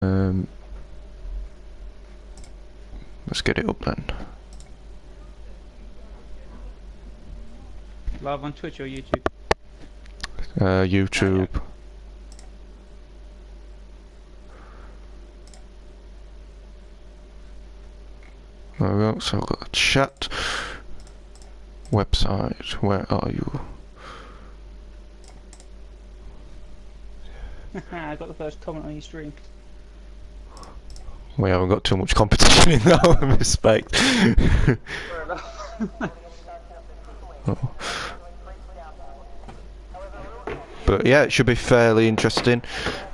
Let's get it up then. Live on Twitch or YouTube? YouTube. There we go, so I've got a chat. Website, where are you? I got the first comment on your stream. We haven't got too much competition in that respect. Fair enough. Oh. But yeah, it should be fairly interesting.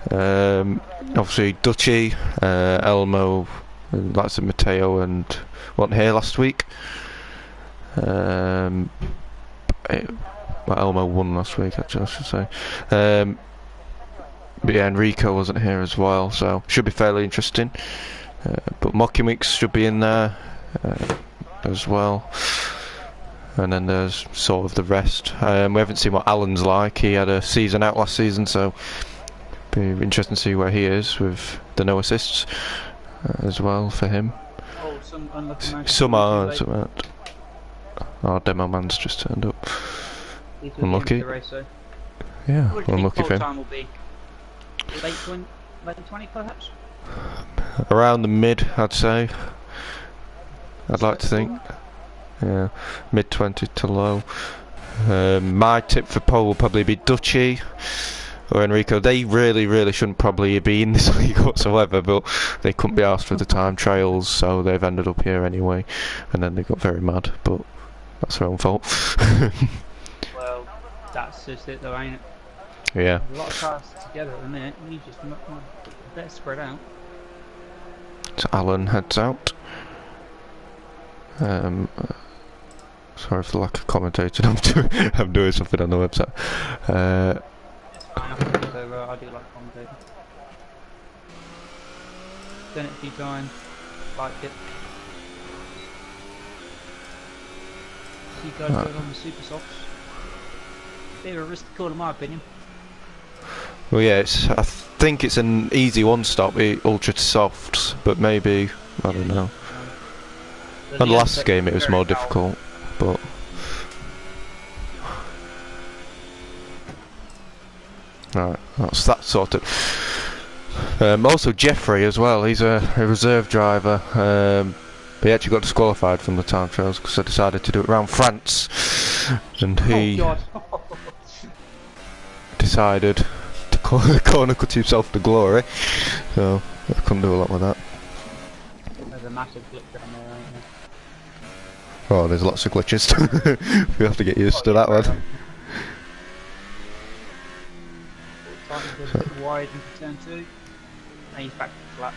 Obviously Dutchy, Elmo, and that's Matteo, and wasn't here last week. Well, Elmo won last week, actually, I should say. But yeah, Enrico wasn't here as well, so should be fairly interesting. But Mocking Weeks should be in there as well. And then there's sort of the rest. We haven't seen what Alan's like. He had a season out last season, so be interesting to see where he is with the no assists as well for him. Oh, some unlucky man. Some aren't. Our demo man's just turned up. Unlucky. Yeah, unlucky for him. Time will be late 20 perhaps? Around the mid, I'd say. I'd like to think. Yeah, mid 20 to low. My tip for pole will probably be Dutchy or Enrico. They really shouldn't probably be in this league whatsoever, but they couldn't be asked for the time trials, so they've ended up here anyway. And then they got very mad, but that's their own fault. Well, that's just it though, ain't it? Yeah. There's a lot of cars together at the minute. You just better spread out. So Alan heads out. Sorry for the lack of commentating. I'm doing something on the website. It's fine. So, I do like commentating. Done it a few times. Liked it. You guys going on the super softs. Bit of a risky call in my opinion. Well, yeah, I think it's an easy one-stop, ultra softs, but maybe, I don't know. On the last game it was more difficult, but... Right, that's that sorted. Also Jeffrey as well, he's a reserve driver. He actually got disqualified from the time trials because I decided to do it around France. And he decided to corner cut himself to glory. So, I couldn't do a lot with that. There's a massive glitch down there, ain't there? Oh, there's lots of glitches. We have to get used to that one. Starting to a bit wide into turn 2. And he's back to flat.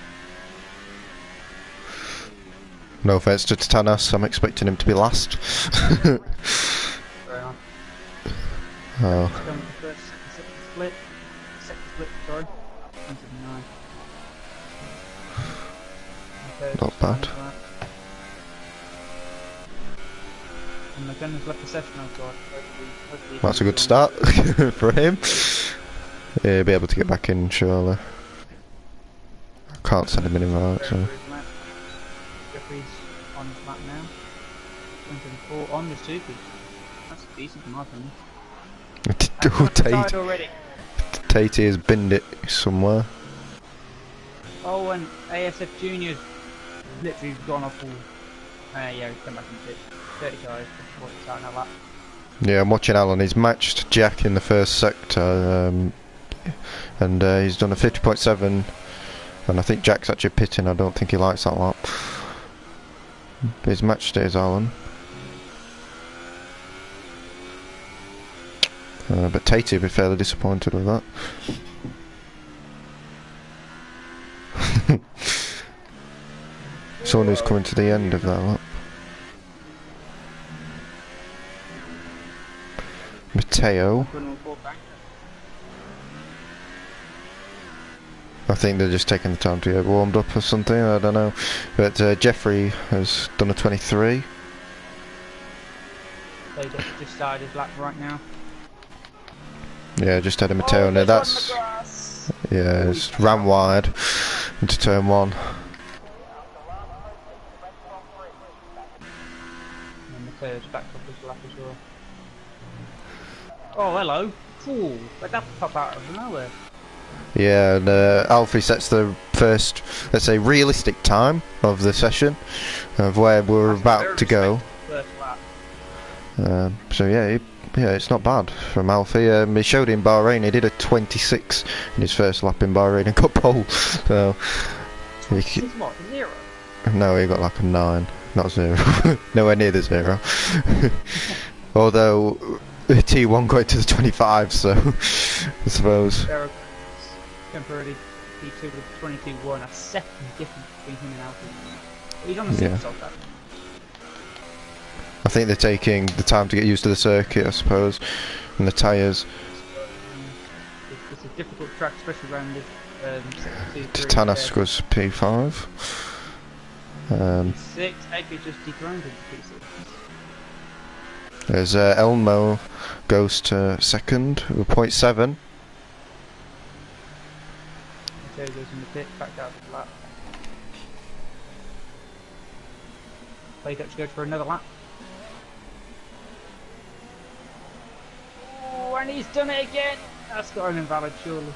No offense to Titanos, I'm expecting him to be last. Fair enough. Oh. Second split, sorry. 179. Okay, Not bad. And McKenna's left the session, oh god. Hopefully That's a good start for him. Yeah, he'll be able to get back in surely. I can't send him an invite, so. Jeffrey's on the map now. 174 on the super. That's decent in my opinion. Tate has binned it somewhere. Oh, and ASF Junior's literally gone off all. Yeah, he's come back in pitch. 30 guys, before it's out now. Yeah, I'm watching Alan. He's matched Jack in the first sector, and he's done a 50.7. And I think Jack's actually pitting. I don't think he likes that lot. His match day is Alan. But Tate would be fairly disappointed with that. Someone who's coming to the end of that lap. Matteo. I think they're just taking the time to get warmed up or something, I don't know. But Jeffrey has done a 23. So he just started his lap right now. Yeah, just had a Matteo. Now that's Yeah, it's ran wide into turn 1. And Mateo's backed up this lap as well. Oh, hello. Ooh, but that popped out of nowhere. Yeah, and Alfie sets the first, let's say, realistic time of the session of where we're about to go. First lap. So yeah, it's not bad from Alfie. He showed in Bahrain, he did a 26 in his first lap in Bahrain and got pole. So This is what, 0? no, he got like a 9, not 0. Nowhere near the 0. Although T1 got to the 25, so I suppose. Temporarily T2 with 22-1, a second difference between him and Alfie. Well, he's on the 6th of that. I think they're taking the time to get used to the circuit, I suppose, and the tyres. It's a difficult track, especially around the Tanas was P5. 6, Eggy just dethroned him to P6. There's Elmo goes to 2nd with 0.7. Mateo goes in the pit, back out of the lap. Played up to go for another lap. Oh, and he's done it again! That's got an invalid, surely.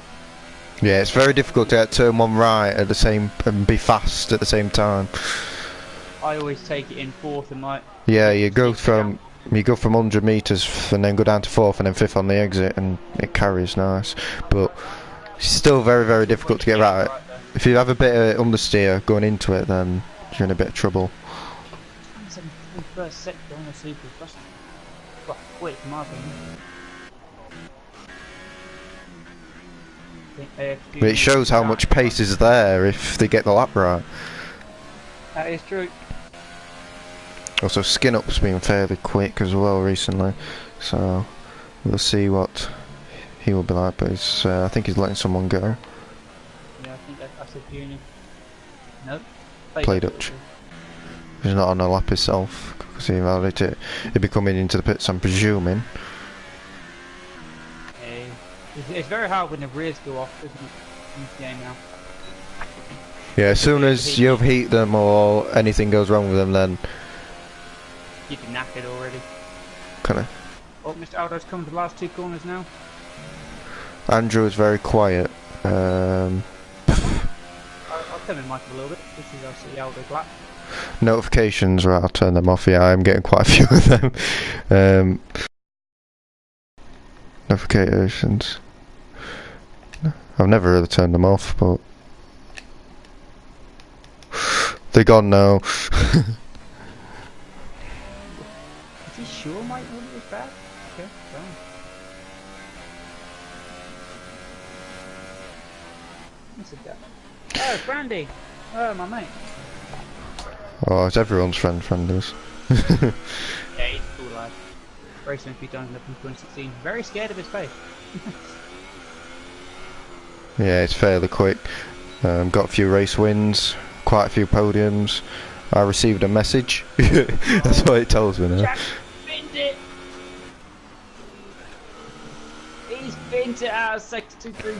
Yeah, it's very difficult to get turn 1 right at the same and be fast at the same time. I always take it in 4th and like. Yeah, you go from 100 meters and then go down to 4th and then 5th on the exit, and it carries nice. But it's still very, very difficult to get right. If you have a bit of understeer going into it, then you're in a bit of trouble. 27 first sector on the super. That's quite quick, in my opinion. But it shows how much pace is there if they get the lap right. That is true. Also, Skin Up's been fairly quick as well recently, so we'll see what he will be like. But he's, I think he's letting someone go. Yeah, I think I said Junior. Nope. Play Dutch. He's not on the lap himself because he invalidated it. He'd be coming into the pits, I'm presuming. It's very hard when the rears go off, isn't it, in this game now? Yeah, as soon as you overheat them or anything goes wrong with them, then you'd be knackered already. Kinda. Oh, Mr. Aldo's coming to the last 2 corners now. Andrew is very quiet. I'll turn the mic a little bit. This is obviously Aldo's lap. Notifications, right, I'll turn them off. Yeah, I'm getting quite a few of them. Notifications. I've never really turned them off, but they're gone now. Is he sure Mike Wood was bad? Okay, fine. What's it got? Oh, Brandy! Oh, my mate. Oh, it's everyone's friend is. Yeah, he's a cool lad. Racing a few times in 2016. Very scared of his face. Yeah, it's fairly quick. Got a few race wins, quite a few podiums. I received a message. That's what it tells me now. Jack binned it! He's binned it out of sector 2-3.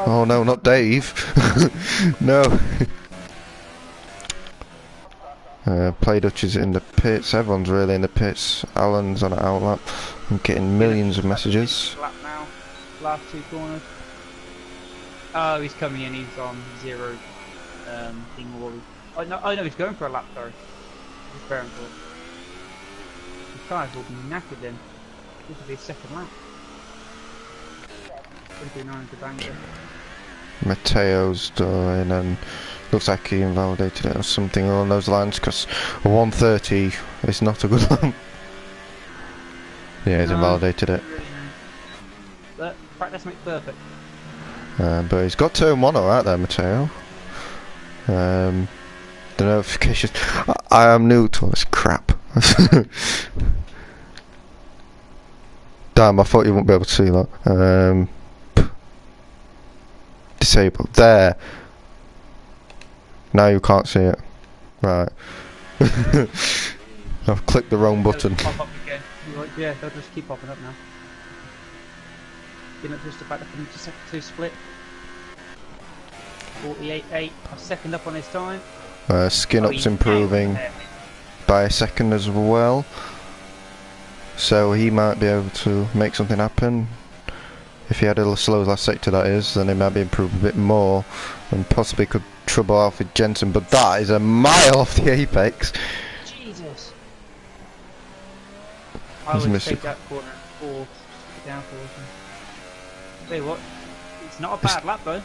Oh no, not Dave. No. Play Dutch is in the pits. Everyone's really in the pits. Alan's on an outlap. I'm getting millions of messages. Lap now. Last 2 corners. Oh, he's coming in. He's on 0 thing or oh no, he's going for a lap. Sorry. He's very important. His tyres will be knackered then. This will be a 2nd lap. 29 to Bangor. Mateo's doing, and looks like he invalidated it or something along those lines, because a 130 is not a good lap. Yeah, he's invalidated it. But practice makes perfect. But he's got turn 1 alright there, Mateo. The notifications. I am new to all this crap. Damn, I thought you wouldn't be able to see that. Disabled. There. Now you can't see it. Right. I've clicked the wrong button. Pop up again. Yeah, they'll just keep popping up now. You're not just about to come into sector 2 split. 48.8. A second up on his time. Skin Up's he's improving by a second as well. So he might be able to make something happen. If he had a slow last sector, that is, then he might be improved a bit more and possibly could trouble off with Jensen. But that is a mile off the apex. Jesus. I would take that corner for downforce. Tell you what, it's not a bad lap though.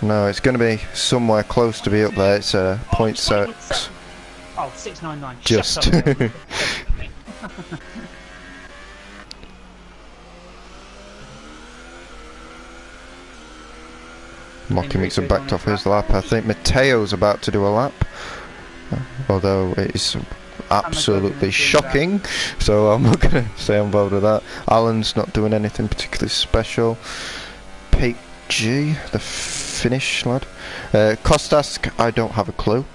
No, it's going to be somewhere close to be up there. It's a 0.6. Oh, 699. Just. Shut up. Mocking Mix have backed off his lap. I think Matteo's about to do a lap, although it is absolutely shocking, so I'm not going to say I'm involved with that. Alan's not doing anything particularly special. Pete G, the Finnish lad. Kostas, I don't have a clue.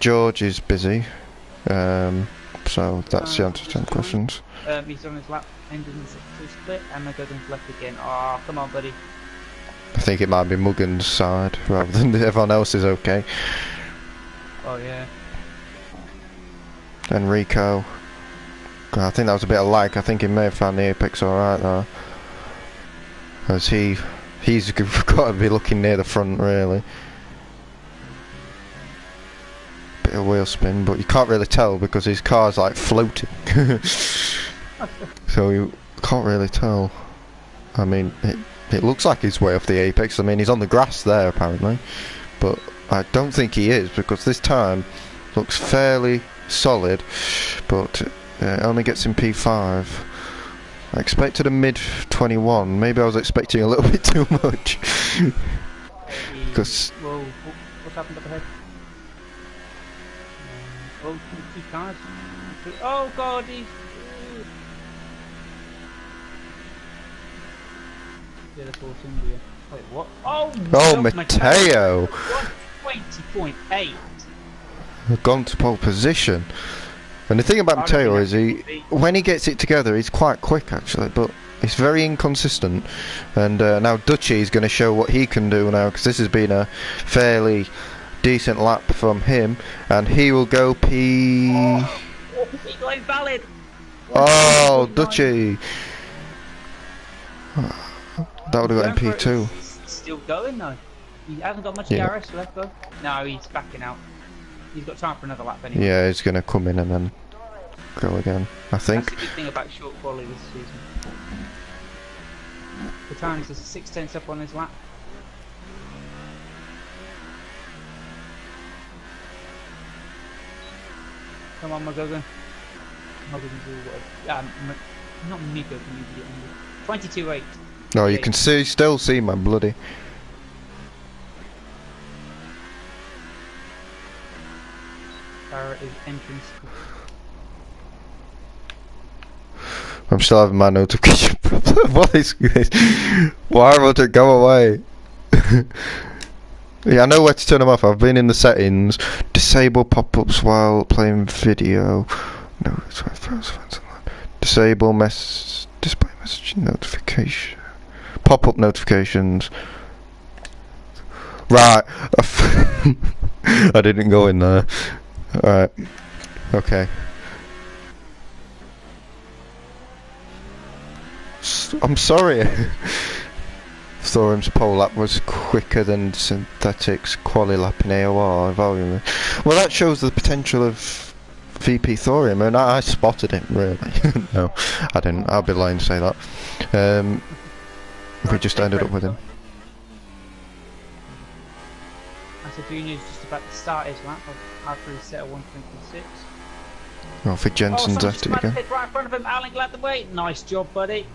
George is busy, so that's the answer to 10 questions. He's on his lap, ended in 6-2 split, and then goes into left again. Oh, come on, buddy. I think it might be Muggen's side rather than everyone else is okay. Oh yeah. Enrico. I think that was a bit of lag. I think he may have found the apex alright though. As he's got to be looking near the front really. Bit of wheel spin, but you can't really tell because his car's like floating. So you can't really tell. I mean, it looks like he's way off the apex. I mean, he's on the grass there apparently, but I don't think he is because this time looks fairly solid, but only gets in P5. I expected a mid 21. Maybe I was expecting a little bit too much. Because whoa, what's happened up ahead? Oh, two cars. Oh God, he's. Yeah, that's all India. Wait, what? Oh, Matteo! 20.8. Gone to pole position. And the thing about Matteo is when he gets it together, he's quite quick actually, but he's very inconsistent. And now Dutchy is going to show what he can do now, because this has been a fairly decent lap from him, and he will go P. Oh, he got invalid. Oh, Dutchy. That would have got in P2. He's still going though. He hasn't got much DRS left though. No, he's backing out. He's got time for another lap anyway. Yeah, he's going to come in and then go again, I think. That's the good thing about short quality this season. The time is 6/10 up on his lap. Come on, Magogan. Magogan do what? Not Migo, can you get under? 22.8. No, you can still see my bloody. Barrett is entrance. I'm still having my notification problem. What is this? Why won't it go away? Yeah, I know where to turn them off. I've been in the settings. Disable pop-ups while playing video. No, it's disable display messaging notification. Pop-up notifications. Right. I didn't go in there. Alright. Okay. I'm sorry. Thorum's pole lap was quicker than Synthetic's quali lap in AOR volume. Well, that shows the potential of VP Thorium, and I spotted him, really. No, I didn't. I'll be lying to say that. We just ended up with him. As a junior, is just about to start his lap after he set a 126. Oh, for Jensen's at it again. Right in front of him, Alan, glad the way. Nice job, buddy.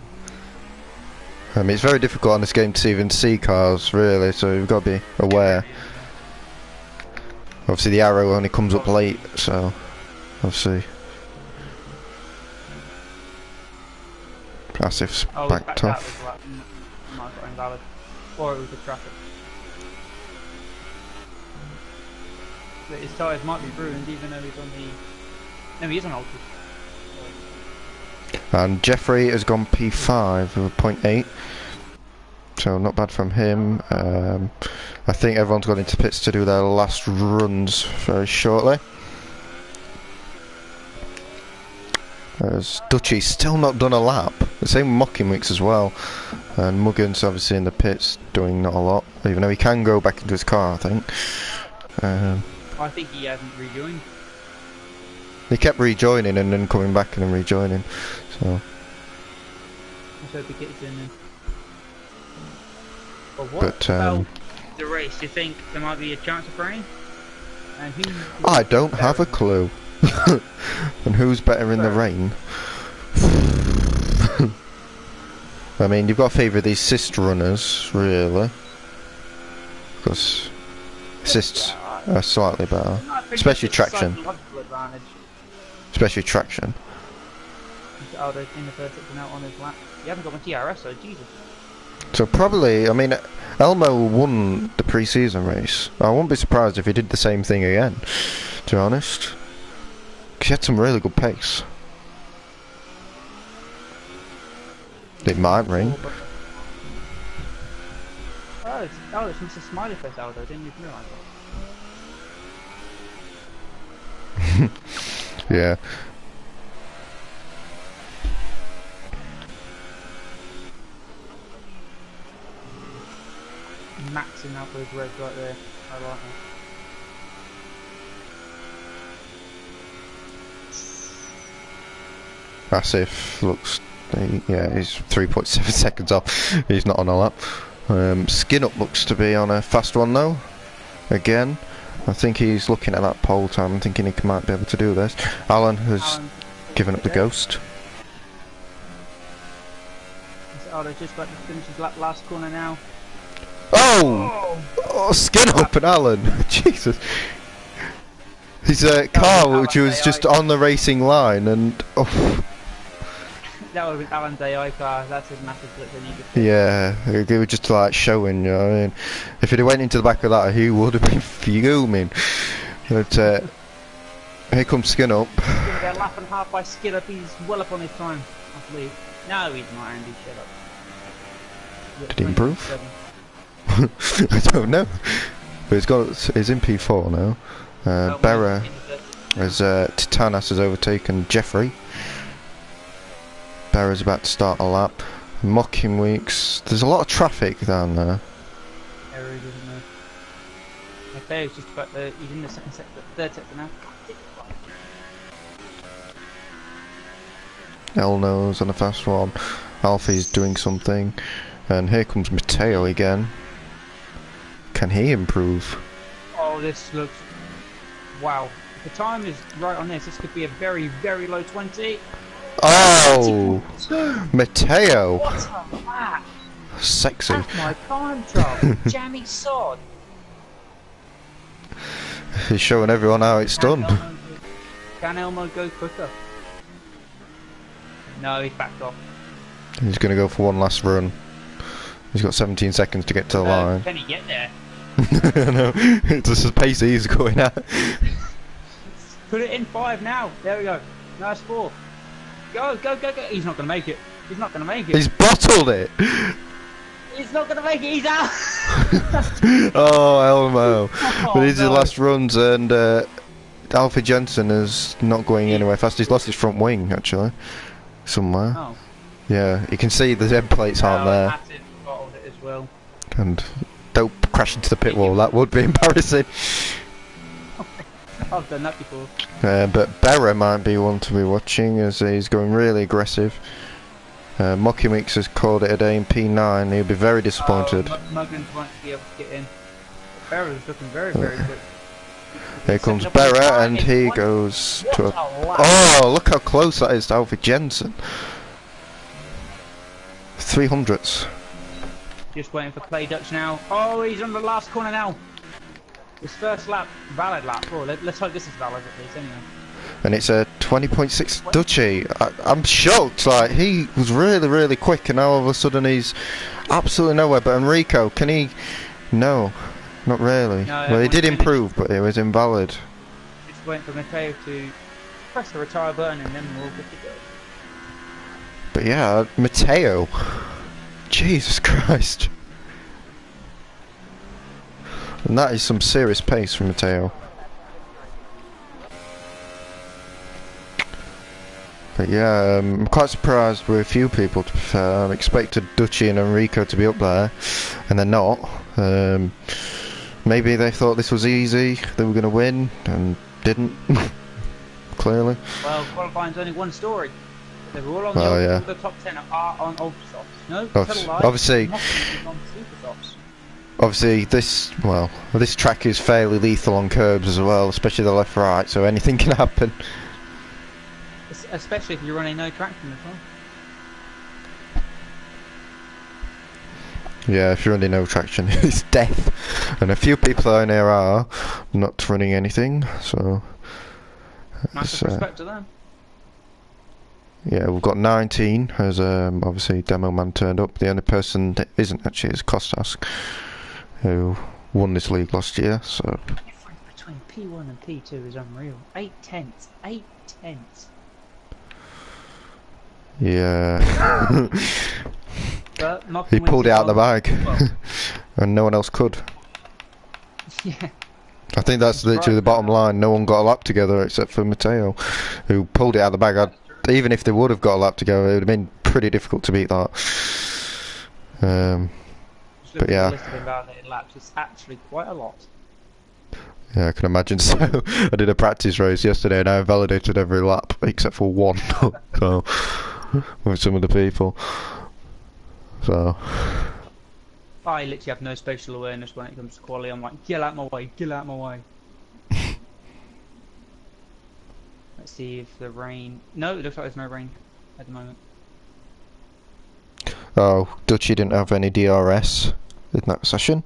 I mean, it's very difficult on this game to even see cars, really, so you've got to be aware. Obviously, the arrow only comes up late, so obviously. Passive's backed off. Might have got invalid. Or it was the traffic. But his tyres might be ruined even though he's on the... No, he is on ultra. And Jeffrey has gone P5 with a 0.8. So not bad from him. I think everyone's gone into pits to do their last runs very shortly. As Dutchy's still not done a lap. The same with Mocking as well. And Muggins obviously in the pits doing not a lot, even though he can go back into his car, I think. I think he hasn't rejoined. He kept rejoining and then coming back and then rejoining. So Let's hope he gets in then. But what But, about the race? Do you think there might be a chance of rain? And who? I don't have a clue. And who's better in the rain? I mean, you've got to favour these assist runners, really. Because assists are slightly better. Especially traction. Especially traction. Aldo in the first section out on his lap. You haven't got my TRS though, Jesus. So probably, I mean, Elmo won the pre-season race. I won't be surprised if he did the same thing again, to be honest. Because he had some really good pace. It might rain. Oh, it's Mr. Smiley Face Aldo, I didn't even realise that. Yeah. Maxing out those reds right there. I like that. Massive looks, yeah, he's 3.7 seconds off. He's not on a lap. Skin Up looks to be on a fast one though. Again, I think he's looking at that pole time and thinking he might be able to do this. Alan has given up the ghost. Aldo's just about to finish his last corner now. Oh, Skin Up and Alan. Jesus. His car, which was just on the racing line, and that would have been Alan's AI car. That's his massive flip they needed. Yeah, they were just like showing, you know what I mean? If he'd have went into the back of that, he would have been fuming. But here comes Skin Up. He's going to get a lap and a half by Skin Up. He's well up on his time, I believe. No, he's not, Andy. Shut up. Did he improve? I don't know. But he's in P4 now. Berra as Titanas has overtaken Jeffrey. Berra's about to start a lap. Mocking Weeks. There's a lot of traffic down there. There is, isn't there? Okay, he's just about he's in the second sector, third sector now. Elno's on a fast one. Alfie's doing something. And here comes Matteo again. Can he improve? Oh, this looks... Wow. If the time is right on this could be a very, very low 20. Oh! Matteo! What a lap! Sexy. That's my time trial. Jammy sod. He's showing everyone how it's done. Can Elmo go quicker? No, he's backed off. He's going to go for one last run. He's got 17 seconds to get to the line. Can he get there? No, it's just the pace he's going at. Put it in 5 now. There we go. Nice 4. Go, go, go, go. He's not going to make it. He's not going to make it. He's bottled it. He's not going to make it. He's out. Oh, Elmo. Oh, But these are no. the last runs, and Alfie Jensen is not going anywhere fast. He's lost his front wing, actually. Somewhere. Oh. Yeah, you can see the Z plates aren't there. Massive bottled it as well. And don't crash into the pit wall, that would be embarrassing. I've done that before. But Berra might be one to be watching as he's going really aggressive. Mocking Weeks has called it a day in P9. He'll be very disappointed. Muggins won't be able to get in. Berra's looking very, very quick. Here comes Berra, and he goes to a... Oh, look how close that is to Alfie Jensen. 300ths. Just waiting for Play Dutch now. Oh, he's on the last corner now. His first lap, valid lap. Oh, let's hope this is valid at least, anyway. And it's a 20.6 Dutchy. I'm shocked, like, he was really, really quick, and now all of a sudden he's absolutely nowhere. But Enrico, can he... No, not really. No, Well, he did finished. improve, but it was invalid. Just waiting for Matteo to press the retire button and then we'll get to go. But yeah, Matteo. Jesus Christ. And that is some serious pace from Matteo. But yeah, I'm quite surprised with a few people, to be fair. I expected Duchy and Enrico to be up there, and they're not. Maybe they thought this was easy, they were going to win, and didn't, clearly. Well, qualifying's only one story. They were all on the top 10 are on Ultra Softs. No, obviously, on Super Softs. Obviously, this track is fairly lethal on curbs as well, especially the left-right, so anything can happen. Especially if you're running no traction as well. Yeah, if you're running no traction, it's death. And a few people in here are not running anything, so... Massive respect to them. Yeah, we've got 19, as obviously Demo Man turned up. The only person that isn't actually is Kostas, who won this league last year, so... The difference between P1 and P2 is unreal. 8 tenths. 8 tenths. Yeah. But he pulled it out of the bag, and no one else could. Yeah. I think that's literally the bottom line. No one got a lap together except for Matteo, who pulled it out of the bag. Even if they would have got a lap together, it would have been pretty difficult to beat that. But yeah. The list of invalidated laps is actually quite a lot. Yeah, I can imagine so. I did a practice race yesterday and I validated every lap except for one. So, with some of the people. So. I literally have no spatial awareness when it comes to quality. I'm like, get out my way, get out my way. Let's see if the rain... No, it looks like there's no rain at the moment. Oh, Dutchy didn't have any DRS in that session.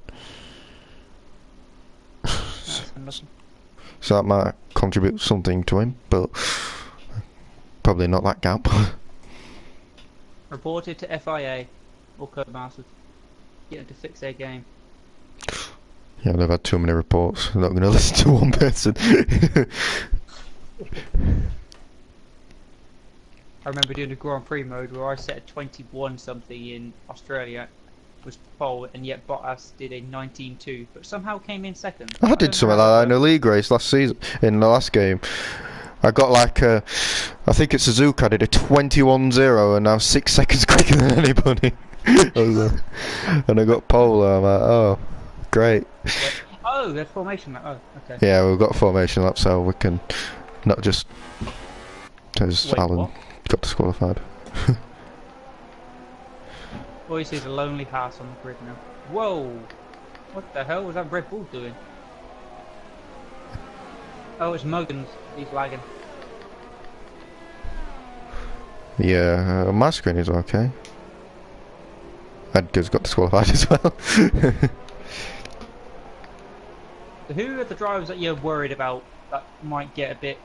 So that might contribute something to him, but probably not that gap. Reported to FIA or Codemasters. Get them to fix their game. Yeah, they've had too many reports. I'm not going to listen to one person. I remember doing a Grand Prix mode where I set a 21 something in Australia, was pole, and yet Bottas did a 19.2, but somehow came in second. I did something like that in a league race last season, in the last game. I got like a, I think it's Suzuka, I did a 21.0 and I was 6 seconds quicker than anybody. And I got pole, I'm like, oh, great. Oh, there's formation lap, oh, okay. Yeah, we've got a formation lap, so we can not just, as Alan got disqualified. All you see is a lonely house on the grid now. Whoa! What the hell was that Red Bull doing? Oh, it's Muggins. He's lagging. Yeah, my screen is okay. Edgar's got disqualified as well. So who are the drivers that you're worried about that might get a bit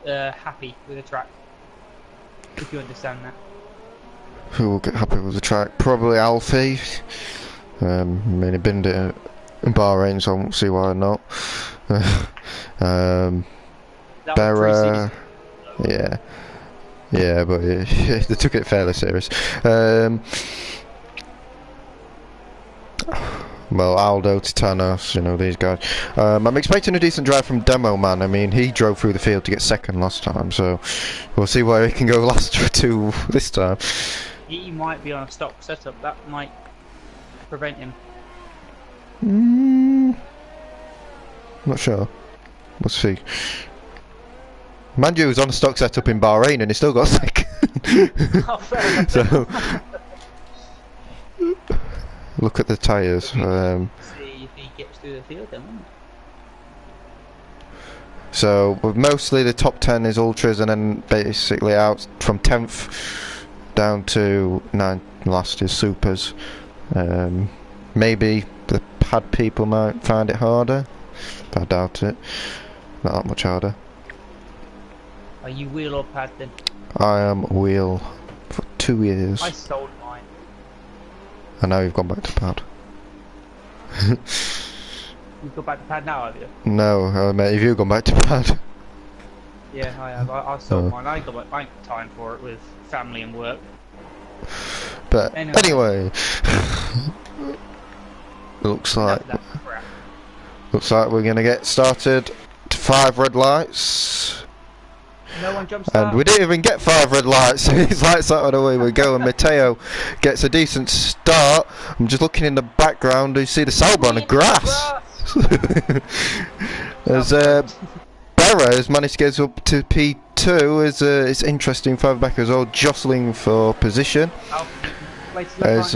happy with the track? If you understand that. Who will get happy with the track? Probably Alfie. I mean, he binned it in Bahrain, so I won't see why not. Berra. Yeah. Yeah, but they took it fairly serious. Well, Aldo, Titanos, you know, these guys. I'm expecting a decent drive from Demo Man. I mean, he drove through the field to get second last time, so we'll see where he can go last to this time. He might be on a stock setup. That might prevent him. Not sure. We'll see. Manju was on a stock setup in Bahrain and he still got second. Oh, fair enough. So, look at the tyres. See if he gets through the field then, won't he? So, mostly the top 10 is Ultras and then basically out from 10th down to 9th last is Supers. Maybe the pad people might find it harder, but I doubt it. Not that much harder. Are you wheel or pad then? I am wheel for 2 years. I sold mine. And now you've gone back to pad. You've gone back to pad now, have you? No, mate, have you gone back to pad? Yeah, I have. I sold mine. I ain't got time for it with family and work. But anyway. Looks like Looks like we're going to get started to 5 red lights. No one jumps And out. we didn't even get 5 red lights. It's lights out, and away we go. And Matteo gets a decent start. I'm just looking in the background. You see the Sauber on the grass. As Berra has managed to get up to P2. It's interesting. 5 back as well, jostling for position. As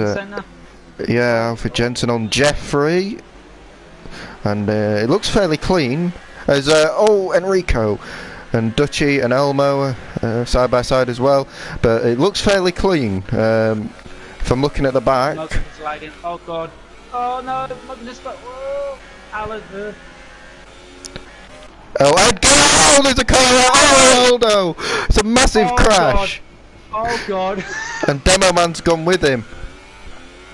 yeah, Alfred Jensen on Jeffrey, and it looks fairly clean. As Enrico and Dutchy and Elmo side by side as well, but it looks fairly clean. If I'm looking at the back. Oh god! Oh no! Whoa! Alan. Oh, Edgar! Oh, there's a car! Oh no! It's a massive crash. God. Oh god! And Demo Man's gone with him.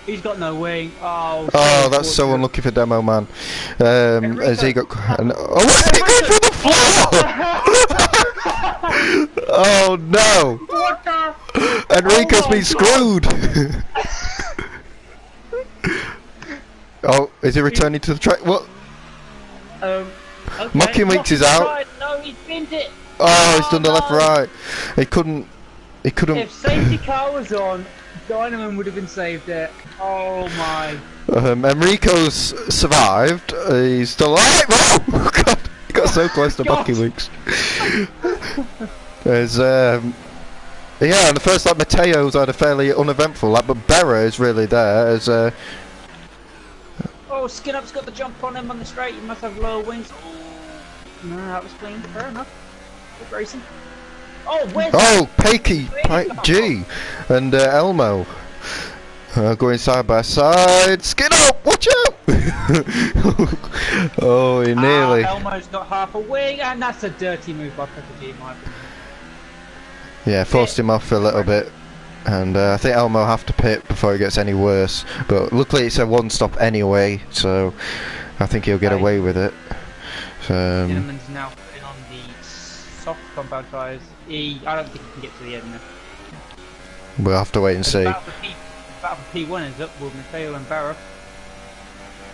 He's got no wing. Oh. Oh, that's so unlucky for Demo Man. As he got. What's he going for the floor? Oh no! What the? Enrico's been screwed. Oh, is he returning to the track? What? Okay. Mucking Weeks is out. No, he's binned it. Oh, he's done the left right. He couldn't. If safety car was on, Dynaman would have been saved there. Oh my. Enrico's survived. He's still alive. Oh god, he got so close to Mucking Weeks. There's yeah, in the first lap Matteo's had a fairly uneventful lap, but Berra is really there as oh, Skin Up's got the jump on him on the straight. He must have lower wings. No, that was clean. Fair enough. Good racing. Oh, where's Pakey, G, and Elmo going side by side. Skin Up, watch out! Oh, he nearly. Elmo's got half a wing, and that's a dirty move by Pepper G, in my opinion. Yeah, forced him off a little bit. And I think Elmo will have to pit before it gets any worse. But luckily it's a one-stop anyway, so I think he'll get away with it. Gentleman's now putting on the soft compound tyres. I don't think he can get to the end now. We'll have to wait and see. Battle for P1 is up with Matteo and Barra.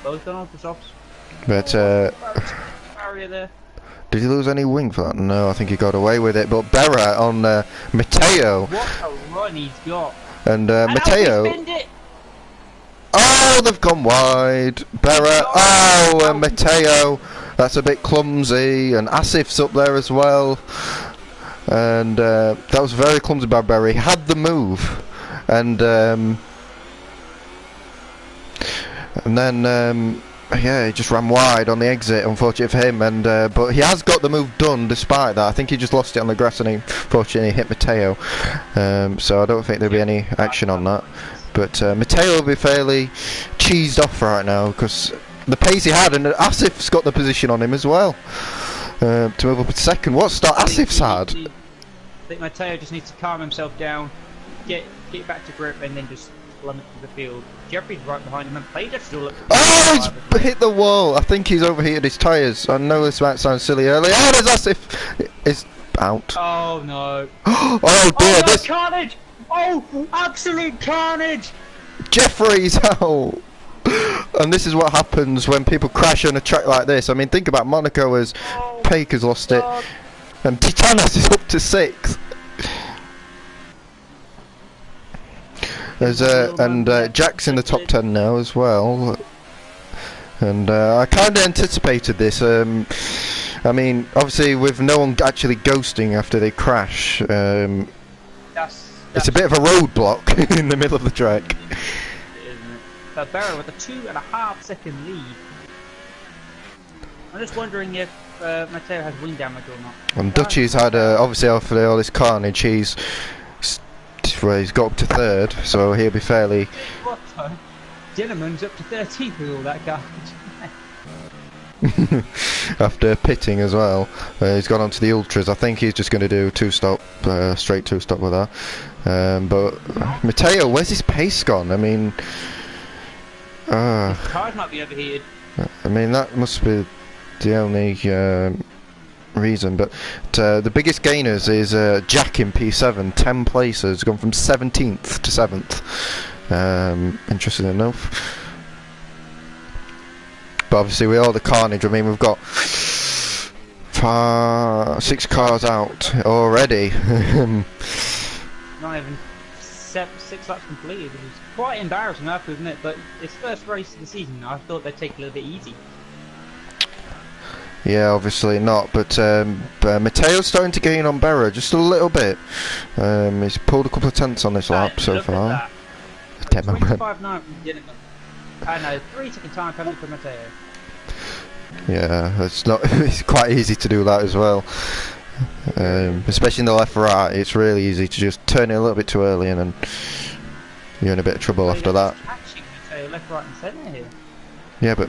Both done on for softs. But barrier there. did he lose any wing for that? No, I think he got away with it. But Berra on Matteo. What a run he's got. And Matteo. Oh, they've gone wide. Berra. Oh, and Matteo. That's a bit clumsy. And Asif's up there as well. And that was very clumsy by Berra. He had the move. And then yeah, he just ran wide on the exit, unfortunate for him, and but he has got the move done despite that. I think he just lost it on the grass and he unfortunately hit Matteo, so I don't think there'll be any action on that. But Matteo will be fairly cheesed off right now because the pace he had, and Asif's got the position on him as well to move up to second. What start Asif's had? I think Matteo just needs to calm himself down, get back to grip, and then just plummet to the field. Jeffrey's right behind him, and Plater still looks. Oh, he's hit the wall. I think he's overheated his tyres. I know this might sound silly earlier. Oh, there's Asif. It's out. Oh no. Oh dear, oh, this carnage! Oh, absolute carnage! Jeffrey's out. And this is what happens when people crash on a track like this. I mean, think about Monaco as Paik has lost it, and Titanos is up to 6th. There's Jack's in the top 10 now as well, and I kind of anticipated this. I mean, obviously with no one actually ghosting after they crash, it's a bit of a roadblock in the middle of the track. Isn't it? But Barrow with a 2.5 second lead. I'm just wondering if Matteo has wing damage or not. And Dutchy's had obviously after all this carnage, he's got up to 3rd, so he'll be fairly. What? Gentleman's up to 13th with all that garbage. After pitting as well, he's gone on to the ultras. I think he's just going to do 2-stop, straight 2-stop with that. But Matteo, where's his pace gone? I mean, his cars might be overheated. I mean that must be the only reason. But the biggest gainers is Jack in P7, 10 places, gone from 17th to 7th. Interesting enough. But obviously with all the carnage, I mean, we've got 6 cars out already. Not even 6 laps completed, which is quite embarrassing, I have to admit. But it's first race of the season. I thought they'd take it a little bit easy. Yeah, obviously not, but Matteo's starting to gain on Berra just a little bit. He's pulled a couple of tenths on this lap so far. Demo man. 25.9 from Gilligan. I know, 3-second time penalty for Matteo. Yeah, it's not. It's quite easy to do that as well. Especially in the left-right, it's really easy to just turn it a little bit too early and then you're in a bit of trouble after that. Catching Matteo left, right, and centre here. Yeah, but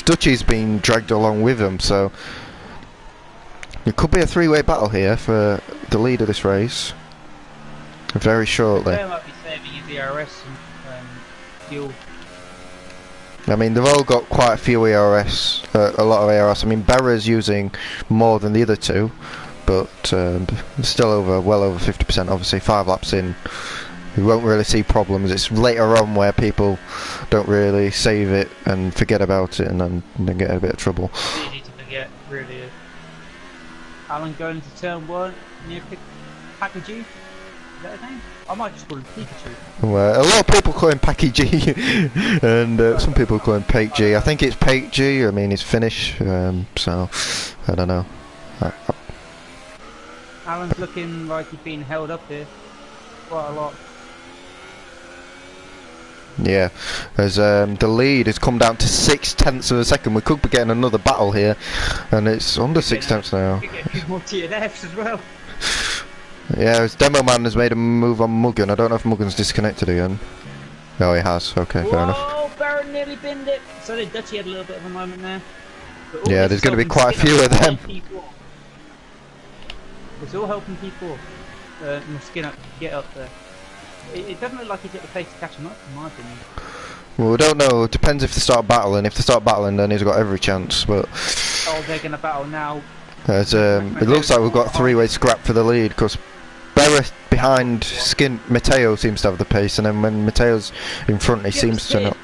Dutchy's been dragged along with him, so it could be a 3-way battle here for the lead of this race. Very shortly. Matteo might be saving his ERS and fuel. I mean, they've all got quite a few ERS, a lot of ERS. I mean, Berra's using more than the other two, but still well over 50%. Obviously, 5 laps in. We won't really see problems. It's later on where people don't really save it and forget about it and then get in a bit of trouble. It's easy to forget, really. Alan going into turn 1 near Pikachu. Is that his name? I might just call him Pikachu. Well, a lot of people call him Packy G and some people call him Pake G. I think it's Pake G. I mean, he's Finnish, so I don't know. Alan's looking like he's being held up here quite a lot. Yeah, as the lead has come down to 0.6 of a second. We could be getting another battle here, and it's under 0.6 now. We get a few more TNFs as well. Yeah, as Demo Man has made a move on Mugen. I don't know if Mugen's disconnected again. No, he has. Okay, fair enough. Oh, Baron nearly binned it. So did Dutchy had a little bit of a moment there. Yeah, there's going to be quite a few of them. It's all helping people. Skin up, get up there. It doesn't look like he's got the pace to catch him up, in my opinion. Well, we don't know. It depends if they start battling. If they start battling, then he's got every chance. But oh, they're going to battle now. As it looks like we've got a 3-way scrap for the lead because Berra behind Matteo seems to have the pace, and then when Matteo's in front, he seems to not.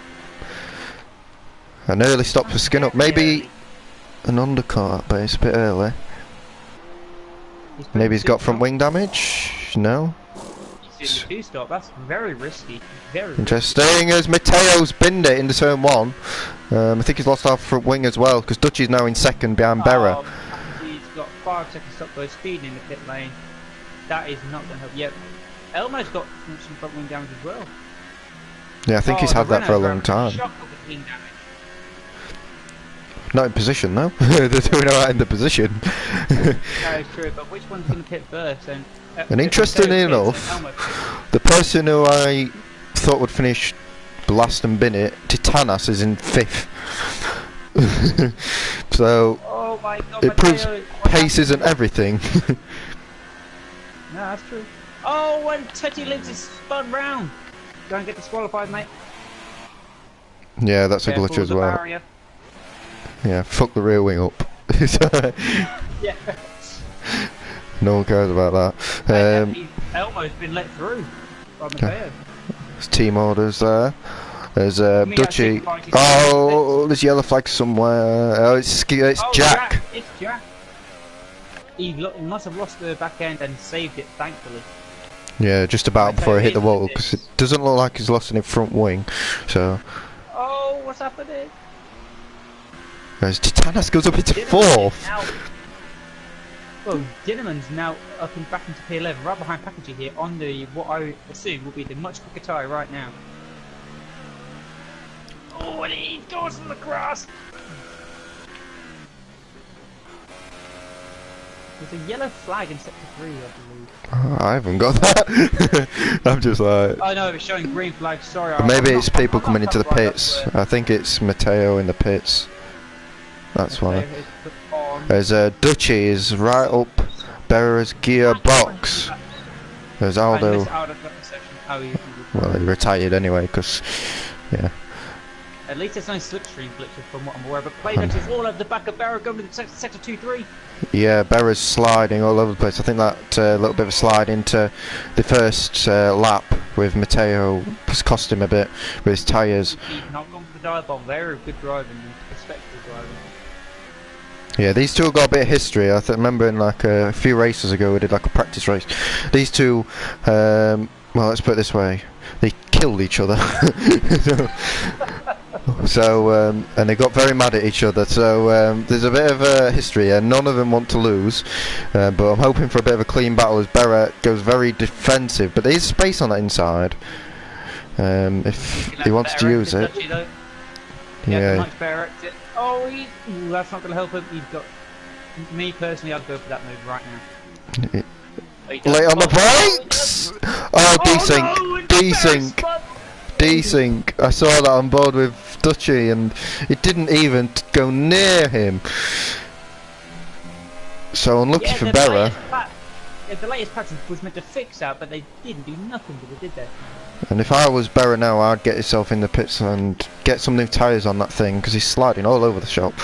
An early stop for Skin Up. Maybe an undercut, but it's a bit early. Maybe he's got front wing damage. No. Stop. That's very risky. Very interesting. As Matteo's binned it into turn 1. I think he's lost half front wing as well because Dutchy's now in second behind Berra. He's got 5 seconds stop by speeding in the pit lane. That is not going to help. Yep. Elmo's got some front wing damage as well. Yeah, I think he's had that for a long time. Not in position though. They're doing alright in the position. That is true, but which one's going to pit first? And interestingly enough, the person who I thought would finish last and bin it, Titanas, is in 5th. So oh my God, it proves pace isn't everything. No, that's true. Oh, when Teddy Lives is spun round. Go and get disqualified, mate. Yeah, that's a glitch as well. Barrier. Yeah, fuck the rear wing up. Yeah. No one cares about that. Elmo's been let through by Matteo. There's team orders there. There's Dutchy. Oh, there's yellow flag somewhere. Oh, it's Jack. It's Jack. He must have lost the back end and saved it, thankfully. Yeah, just about before he hit the wall, because it doesn't look like he's lost any front wing. So. Oh, what's happening? As Titanas goes up into 4th. Well, Dinnerman's now up and back into P11, right behind Packaging here on the what I assume will be the much quicker tyre right now. Oh, and he goes on the grass. There's a yellow flag in sector 3, I believe. I haven't got that. I'm just like. Oh no, it's showing green flag. Sorry. Maybe it's people coming into the pits. I think it's Matteo in the pits. That's why. There's Dutchy is right up Berra's gearbox. There's Aldo. Well, he retired anyway, because yeah. At least there's no slipstream glitches from what I'm aware, but Playdex is all over the back of Berra going to sector 2-3. Yeah, Berra's sliding all over the place. I think that little bit of a slide into the first lap with Matteo has cost him a bit with his tyres. Not gone for the Dive-Bomb, very good driving and respectable driving. Yeah, these two have got a bit of history. I remember in like a few races ago we did like a practice race. These two, well, let's put it this way, they killed each other. And they got very mad at each other. So there's a bit of history, and none of them want to lose. But I'm hoping for a bit of a clean battle as Berra goes very defensive. But there is space on that inside. If he wants to use it. Yeah. Much better exit. Oh, that's not going to help him. He's got. Me personally, I'd go for that move right now. Late on the brakes! Oh, desync! Desync! Desync! I saw that on board with Dutchy and it didn't even go near him. So unlucky for Berra. The latest patch was meant to fix that, but they didn't do nothing with it, did they? And if I was Berra now, I'd get yourself in the pits and get some new tyres on that thing because he's sliding all over the shop.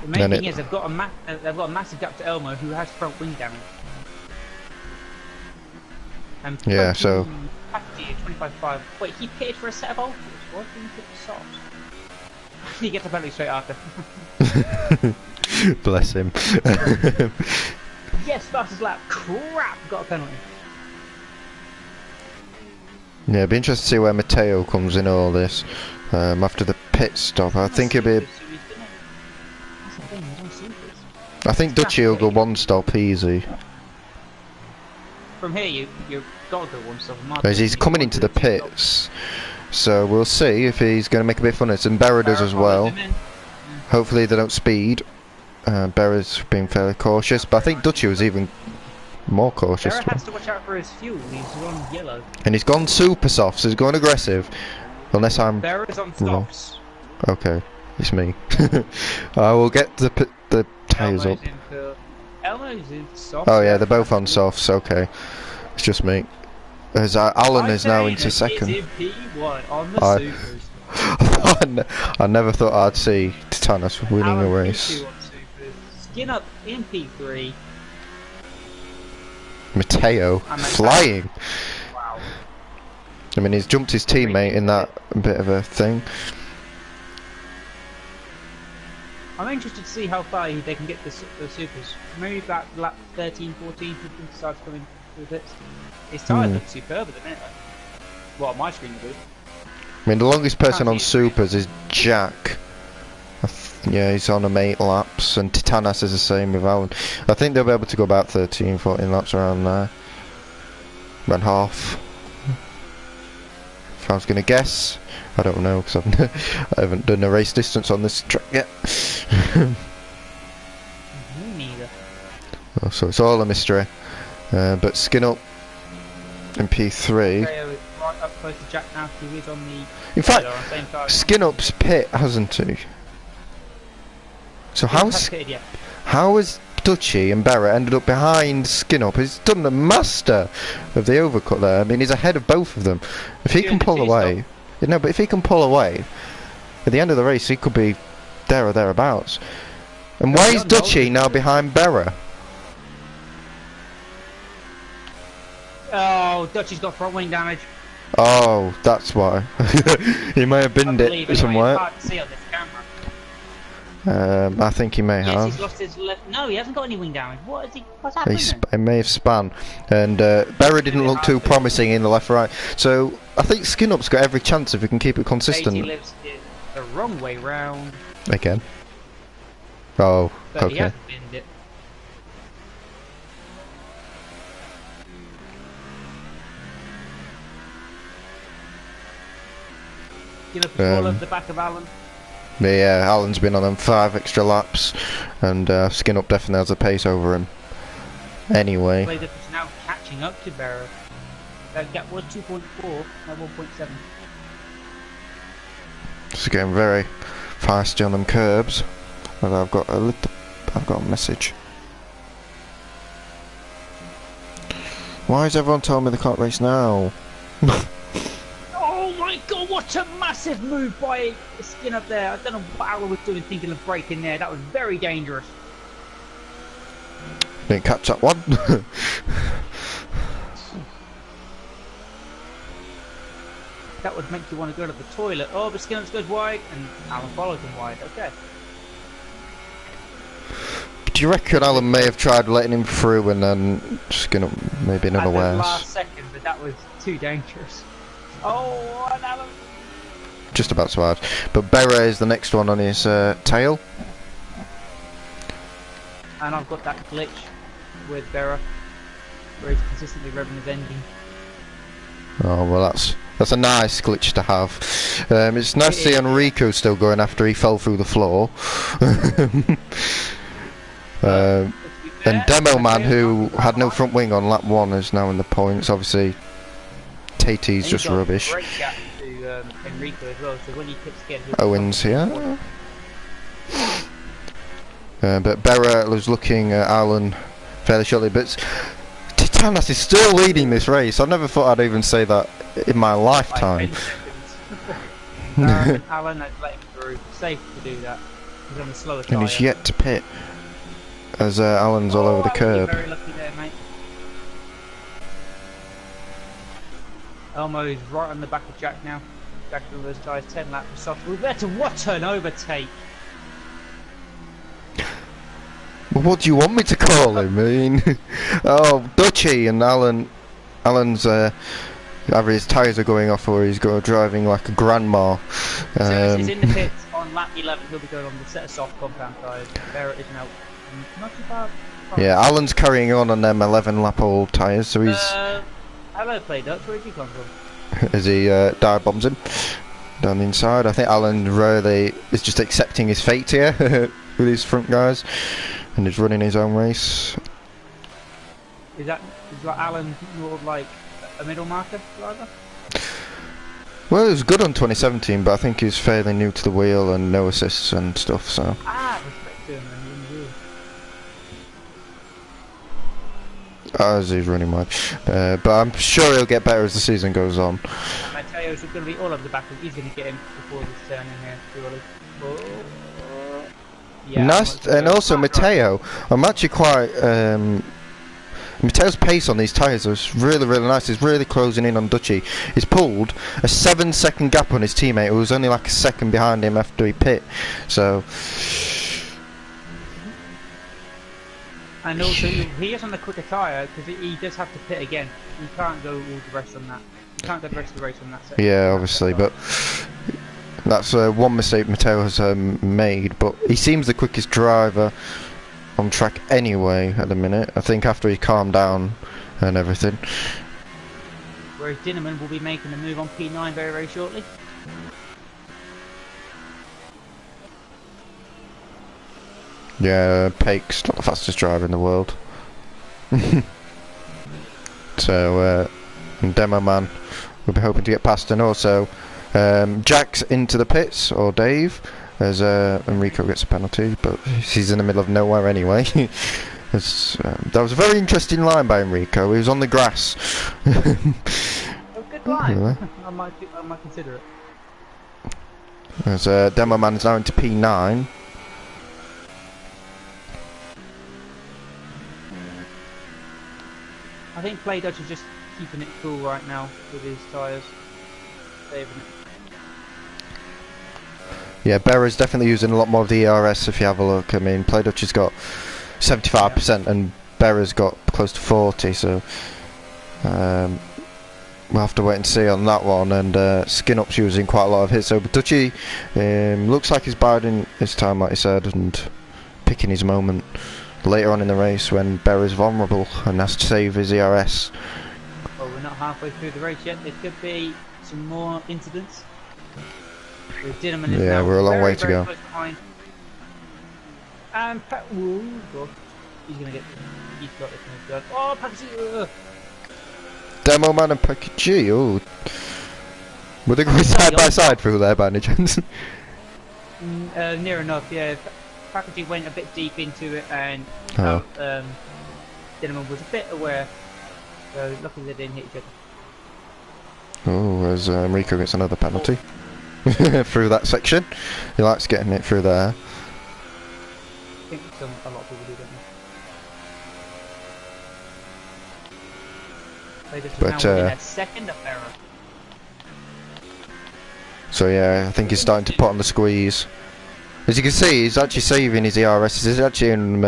The main thing is they've got a massive gap to Elmo, who has front wing damage. And yeah, so 25.5. Wait, he paid for a set of ultras. Why didn't he put the socks? He gets a penalty straight after. Bless him. Yes, fastest lap. Crap, got a penalty. Yeah, it'd be interesting to see where Matteo comes in all this after the pit stop. I think it'd be. I think Dutchy will go one stop easy. From here, you've got to go one stop. As he's coming into the pits, so we'll see if he's going to make a bit of fun of it. And Berra does as well. Hopefully they don't speed. Berra's being fairly cautious, but I think Dutchy was even more cautious. Berra has to watch out for his fuel. He's on yellow. And he's gone super soft, so he's going aggressive. Unless I'm. Berra's on softs. Okay, it's me. I will get the tyres up. Elmo's in softs. Oh yeah, they're both on softs. Okay, it's just me. As Alan is now into second. P1 on the supers. I never thought I'd see Titanos winning Alan a race. P2 on supers. Skin up in P3. Matteo flying. Wow. I mean, he's jumped his teammate in that bit of a thing. I'm interested to see how far they can get the supers. Maybe that lap 13, 14, if he decides coming through the pits. His tyres look superb at the minute. Well, on my screen they do. I mean, the longest person on supers is Jack. Yeah, he's on 8 laps, and Titanas is the same with Alan. I think they'll be able to go about 13, 14 laps around there. About half. If I was going to guess, I don't know because I haven't done a race distance on this track yet. Me neither. Oh, so it's all a mystery. But Skin Up in P3. Right up close to Jack now. He is on the. In fact, Skin Up's pit, hasn't he? So how has Dutchy and Berra ended up behind Skin Up? He's done the master of the overcut there. I mean, he's ahead of both of them. If he can pull away, no, but if he can pull away, at the end of the race, he could be there or thereabouts. And why is Dutchy now behind Berra? Oh, Dutchy's got front wing damage. Oh, that's why. He may have binned it somewhere. It's hard to see on this camera. I think he may have. He's lost his left. No, he hasn't got any wing damage. What's happening? He may have spun, and Berra didn't look too promising in the left-right. So I think Skin Up's got every chance if he can keep it consistent. He lives the wrong way round. Again. Oh, but okay. He hasn't binned it. Give up all of the back of Alan. Yeah, Alan's been on them 5 extra laps, and Skin Up definitely has a pace over him. Anyway. It's now catching up to Berra. That gap was 2.4, now 1.7. It's getting very feisty on them curbs. And I've got a message. Why is everyone telling me they can't race now? Oh my god, what a massive move by Skin Up there. I don't know what Alan was doing thinking of braking there. That was very dangerous. Didn't catch that one. that would make you want to go to the toilet. Oh, but Skinners goes wide, and Alan follows him wide. Okay. Do you reckon Alan may have tried letting him through and then Skinner maybe At the unawares? last second, but that was too dangerous. Oh, and Alan. Just about to add. But Beret is the next one on his tail. And I've got that glitch with Berra, where he's consistently revving his engine. Oh well, that's a nice glitch to have. It's nice to see Enrico still going after he fell through the floor. And Demo Man, who had no front wing on lap 1, is now in the points. Obviously, Tate's just rubbish. Great gap to Enrico as well. So when he kicks again, Owens here. But Berra was looking at Alan fairly shortly. But Titanas is still leading this race. I never thought I'd even say that in my lifetime. Alan has let him through. Safe to do that. He's on the slower tyre. And he's yet to pit. As Alan's all over the curb. Very lucky there, mate. Elmo's right on the back of Jack now. Jack with those tyres, 10 laps of soft. We're better. What an overtake! Well, what do you want me to call him? I mean, oh, Dutchy and Alan's either his tyres are going off or he's driving like a grandma. So he's in the pits on lap 11. He'll be going on the set of soft compound tyres. Barrett is now not too bad. Yeah, Alan's carrying on them 11 lap old tyres, so he's. Hello, Play Dutch. Where did you come from? As he dive bombs him down the inside. I think Alan really is just accepting his fate here with his front guys, and is running his own race. Is Alan more of like a middle marker driver? Well, he was good on 2017, but I think he's fairly new to the wheel and no assists and stuff. So. Respect to him. As he's running wide, but I'm sure he'll get better as the season goes on. Mateo's going to be all over the back. He's going to get him before this turn in here. Surely. Yeah, nice, and also Mateo. I'm actually quite. Mateo's pace on these tyres is really, really nice. He's really closing in on Dutchy. He's pulled a 7-second gap on his teammate, who was only like a second behind him after he pit. So. And also, he is on the quicker tyre because he does have to pit again. He can't go all the rest on that. He can't go the rest of the race on that section. Yeah, obviously, but that's one mistake Mateo has made. But he seems the quickest driver on track anyway at the minute. I think after he calmed down and everything. Whereas Dinnerman will be making a move on P9 very, very shortly. Yeah, Pake's not the fastest driver in the world. So, Demo Man will be hoping to get past, and also Jack's into the pits, or Dave, as Enrico gets a penalty, but he's in the middle of nowhere anyway. That was a very interesting line by Enrico. He was on the grass. Good line. Really? I might consider it. As Demo Man is now into P9. I think Play Dutch is just keeping it cool right now with his tyres. Saving it. Yeah, Berra's definitely using a lot more of the ERS if you have a look. I mean, Play Dutch has got 75% and Berra's got close to 40, so we'll have to wait and see on that one. And Skin Up's using quite a lot of hits, so Dutchy looks like he's biding his time, like he said, and picking his moment later on in the race when Berra's vulnerable and has to save his ERS. Well, we're not halfway through the race yet. There could be some more incidents. Yeah, we're a long way to go. And he's gonna get. He's got it. Oh, Packagee! Demo Man and Packagee. Oh, were they going side by side through there by any chance? Near enough, yeah. Packagee went a bit deep into it, and Dinnerman was a bit aware. So luckily they didn't hit each other. Oh, as Enrico gets another penalty through that section. He likes getting it through there. I think a lot of people do, don't they? They just now within a second of error. So yeah, I think he's starting to put on the squeeze. As you can see, he's actually saving his ERS. He's actually in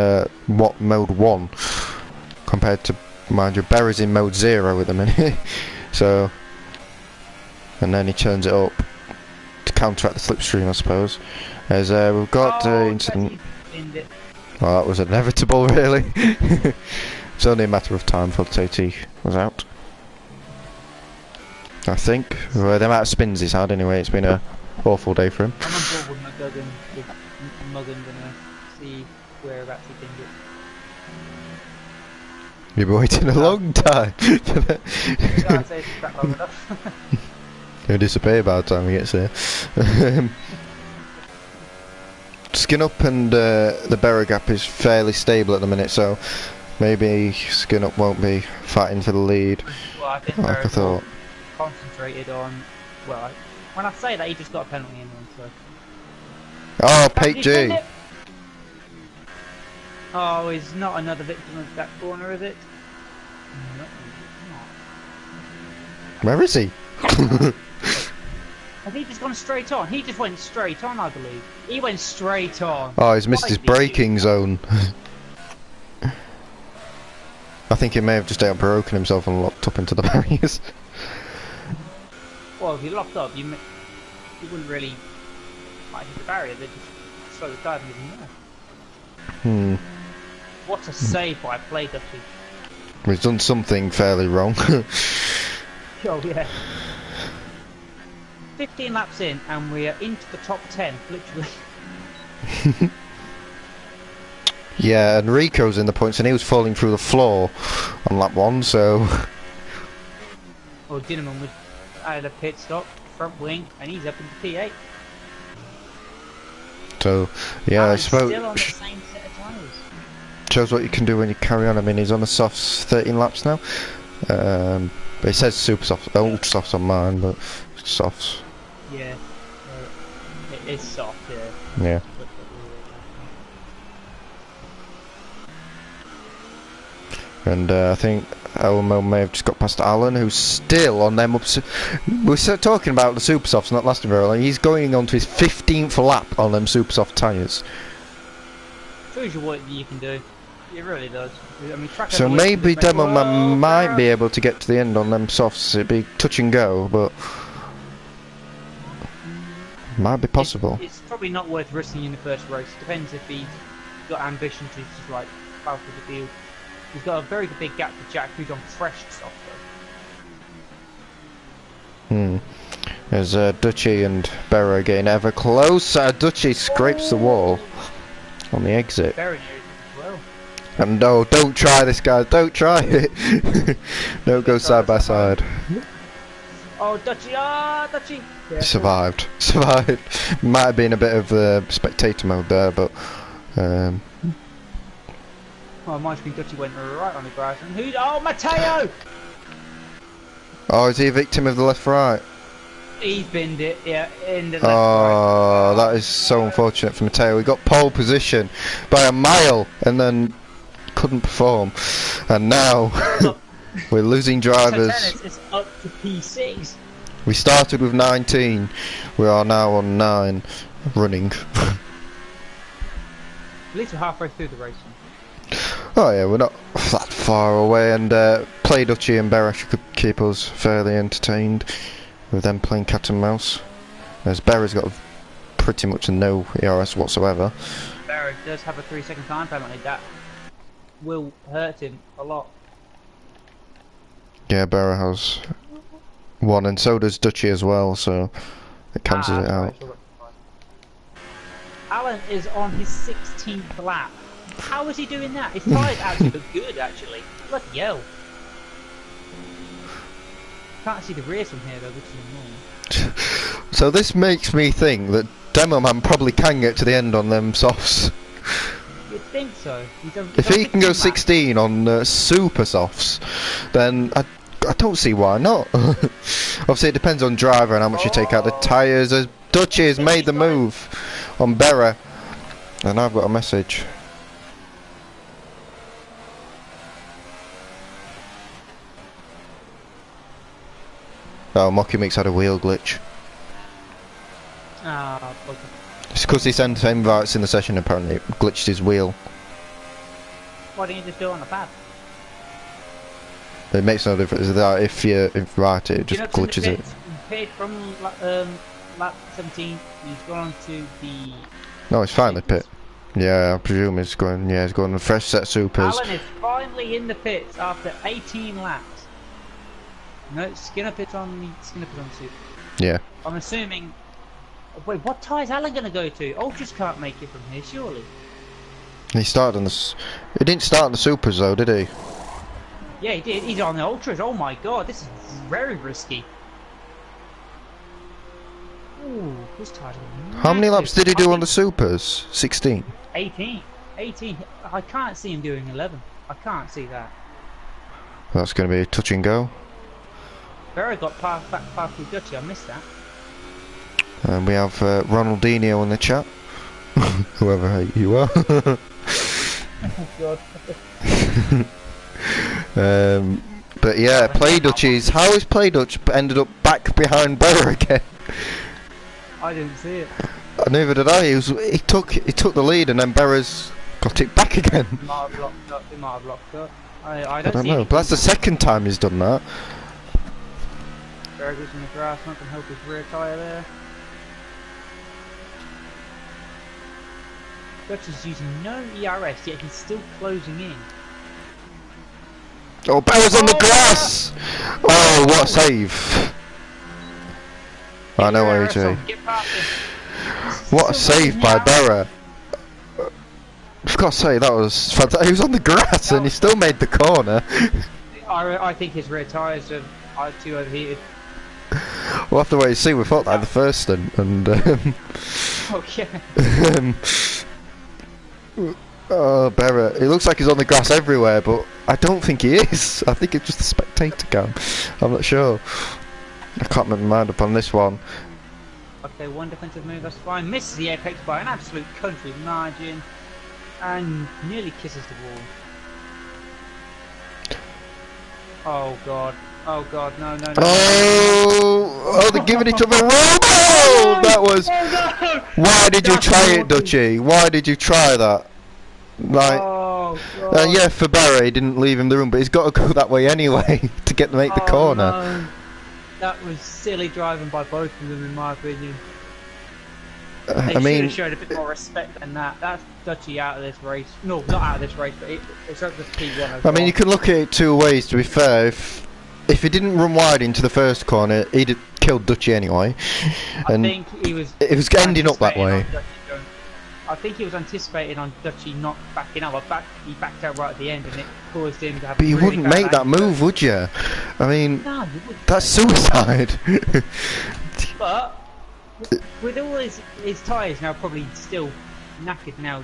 what, mode 1 compared to, mind you, Berry's in mode 0 at the minute. So, and then he turns it up to counteract the slipstream, I suppose. As we've got incident. Well, that was inevitable, really. It's only a matter of time before the TT was out. I think. Well, the amount of spins he's had, anyway, it's been a awful day for him. I'm on board with Muggin, gonna see whereabouts he can get. You've been waiting a long time. I'd say it's back long enough. He'll disappear by the time he gets there. Skin Up and the Berra gap is fairly stable at the minute, so maybe Skin Up won't be fighting for the lead. Well, I think like I thought. Concentrated on. Well, when I say that, he just got a penalty in one, so. Oh, Pate G! Oh, he's not another victim of that corner, is it? No, he's not. Where is he? Has he just gone straight on? He just went straight on, I believe. He went straight on. Oh, he's missed his braking zone. I think he may have just out-broken himself and locked up into the barriers. Well, if you locked up, you wouldn't really might hit the barrier. They just slow the diving even more. What a save by Play Dutchy. He's done something fairly wrong. Oh yeah. 15 laps in, and we are into the top 10, literally. Yeah, and Rico's in the points, and he was falling through the floor on lap 1, so. Well, Dinnerman was out of the pit stop, front wing, and he's up into P8. So, yeah, I suppose. Still on the same set of tyres. Shows what you can do when you carry on. I mean, he's on the softs 13 laps now. But it says super soft, ultra softs on mine, but softs. Yeah, it is soft, yeah. Yeah. And I think Elmo may have just got past Alan, who's still on them ups. We're talking about the super softs not lasting very long. He's going on to his 15th lap on them super soft tyres. Shows you what you can do. It really does. I mean, so maybe Demo Man might be able to get to the end on them softs. It'd be touch and go, but might be possible. It's probably not worth risking in the first race. Depends if he's got ambition to just like power through the field. He's got a very big gap to Jack, who's on fresh soft though. As Dutchy and Berra getting ever closer. Dutchy scrapes the wall on the exit. Very near as well. And no, don't try this, guys. Don't try it. Don't go side by side. Oh, Dutchy! Ah, Dutchy! Yeah. Survived. Might have been a bit of spectator mode there, but. Oh, my screen Dutchy went right on the grass. And who? Oh, Matteo! Oh, is he a victim of the left-right? He's binned it, yeah, in the left-right. Oh, that is so unfortunate for Matteo. He got pole position by a mile and then couldn't perform. And now we're losing drivers. It's up to P6. We started with 19. We are now on 9, running. At least we're halfway through the racing. Oh yeah, we're not that far away, and Play Dutchy and Berra could keep us fairly entertained with them playing cat and mouse. As Berra's got pretty much no ERS whatsoever. Berra does have a 3-second time penalty. That will hurt him a lot. Yeah, Berra has 1, and so does Dutchy as well, so it cancels it out. Alan is on his 16th lap. How is he doing that? His tyres actually look good, actually. Bloody hell. Can't see the rears from here though, which is annoying. So this makes me think that Demo Man probably can get to the end on them softs. You'd think so. If he can go 16 on super softs, then I don't see why not. Obviously it depends on driver and how much you take out the tyres. As Dutchy has made the move on Berra, and I've got a message. Oh, Mocky Mix had a wheel glitch. Okay. It's because he sent invites in the session, apparently. It glitched his wheel. Why don't you just do it on the pad? It makes no difference that if you invite it, it just glitches it. Pit from lap 17, he's gone on to the... No, it's finally pit. Yeah, I presume it's going, yeah, it's going on a fresh set of supers. Alan is finally in the pits after 18 laps. No, Skinner pits on the super. Yeah. I'm assuming... Wait, what tyre's Alan going to go to? Ultras can't make it from here, surely. He started on the... He didn't start on the supers though, did he? Yeah, he did. He's on the Ultras. Oh my god, this is very risky. Ooh, this tyre's How many laps did he do on the supers? 16? 18. 18. I can't see him doing 11. I can't see that. That's going to be a touch and go. Barry got back past with Dutchy. I missed that. And we have Ronaldinho in the chat. Whoever you are. Oh god. But yeah, Play Dutchies. How is Play Dutch ended up back behind Bear again? I didn't see it. Neither did I. He took the lead and then Berra's got it back again. He might have locked up. He might have locked up. I don't know. But that's the second time he's done that. Berra goes in the grass. Not going to help his rear tyre there. Dutch is using no ERS, yet he's still closing in. Oh, Berra's on the grass! Oh, what a save! I know, AJ. What a save by Berra! I've got to say, that was fantastic. He was on the grass and he still made the corner. I think his rear tyres are too overheated. We'll have to wait and see. We thought that the first stint, and oh yeah. Oh, Berra. It looks like he's on the grass everywhere, but I don't think he is. I think it's just a spectator cam. I'm not sure. I can't make my mind up on this one. Okay, one defensive move, that's fine. Misses the apex by an absolute country margin. And nearly kisses the wall. Oh god. Oh god, no, no, no. Oh, they're giving each other a roll! That was... Oh, no. Why did you try it, Dutchy? Why did you try that? Like... Oh, god. Yeah, for Barry, he didn't leave him the room, but he's got to go that way anyway to make the corner. No. That was silly driving by both of them, in my opinion. They should have showed a bit more respect than that. That's Dutchy out of this race. No, not out of this race, but it's up to P1. I mean, you can look at it two ways, to be fair. If he didn't run wide into the first corner, he'd have killed Dutchy anyway. I think he was... It was ending up that way. I think he was anticipating on Dutchy not backing up. He backed out right at the end and it caused him to have... But you wouldn't make that move, would you? I mean, no, you wouldn't. That's suicide. But... with all his tyres now probably still knackered now,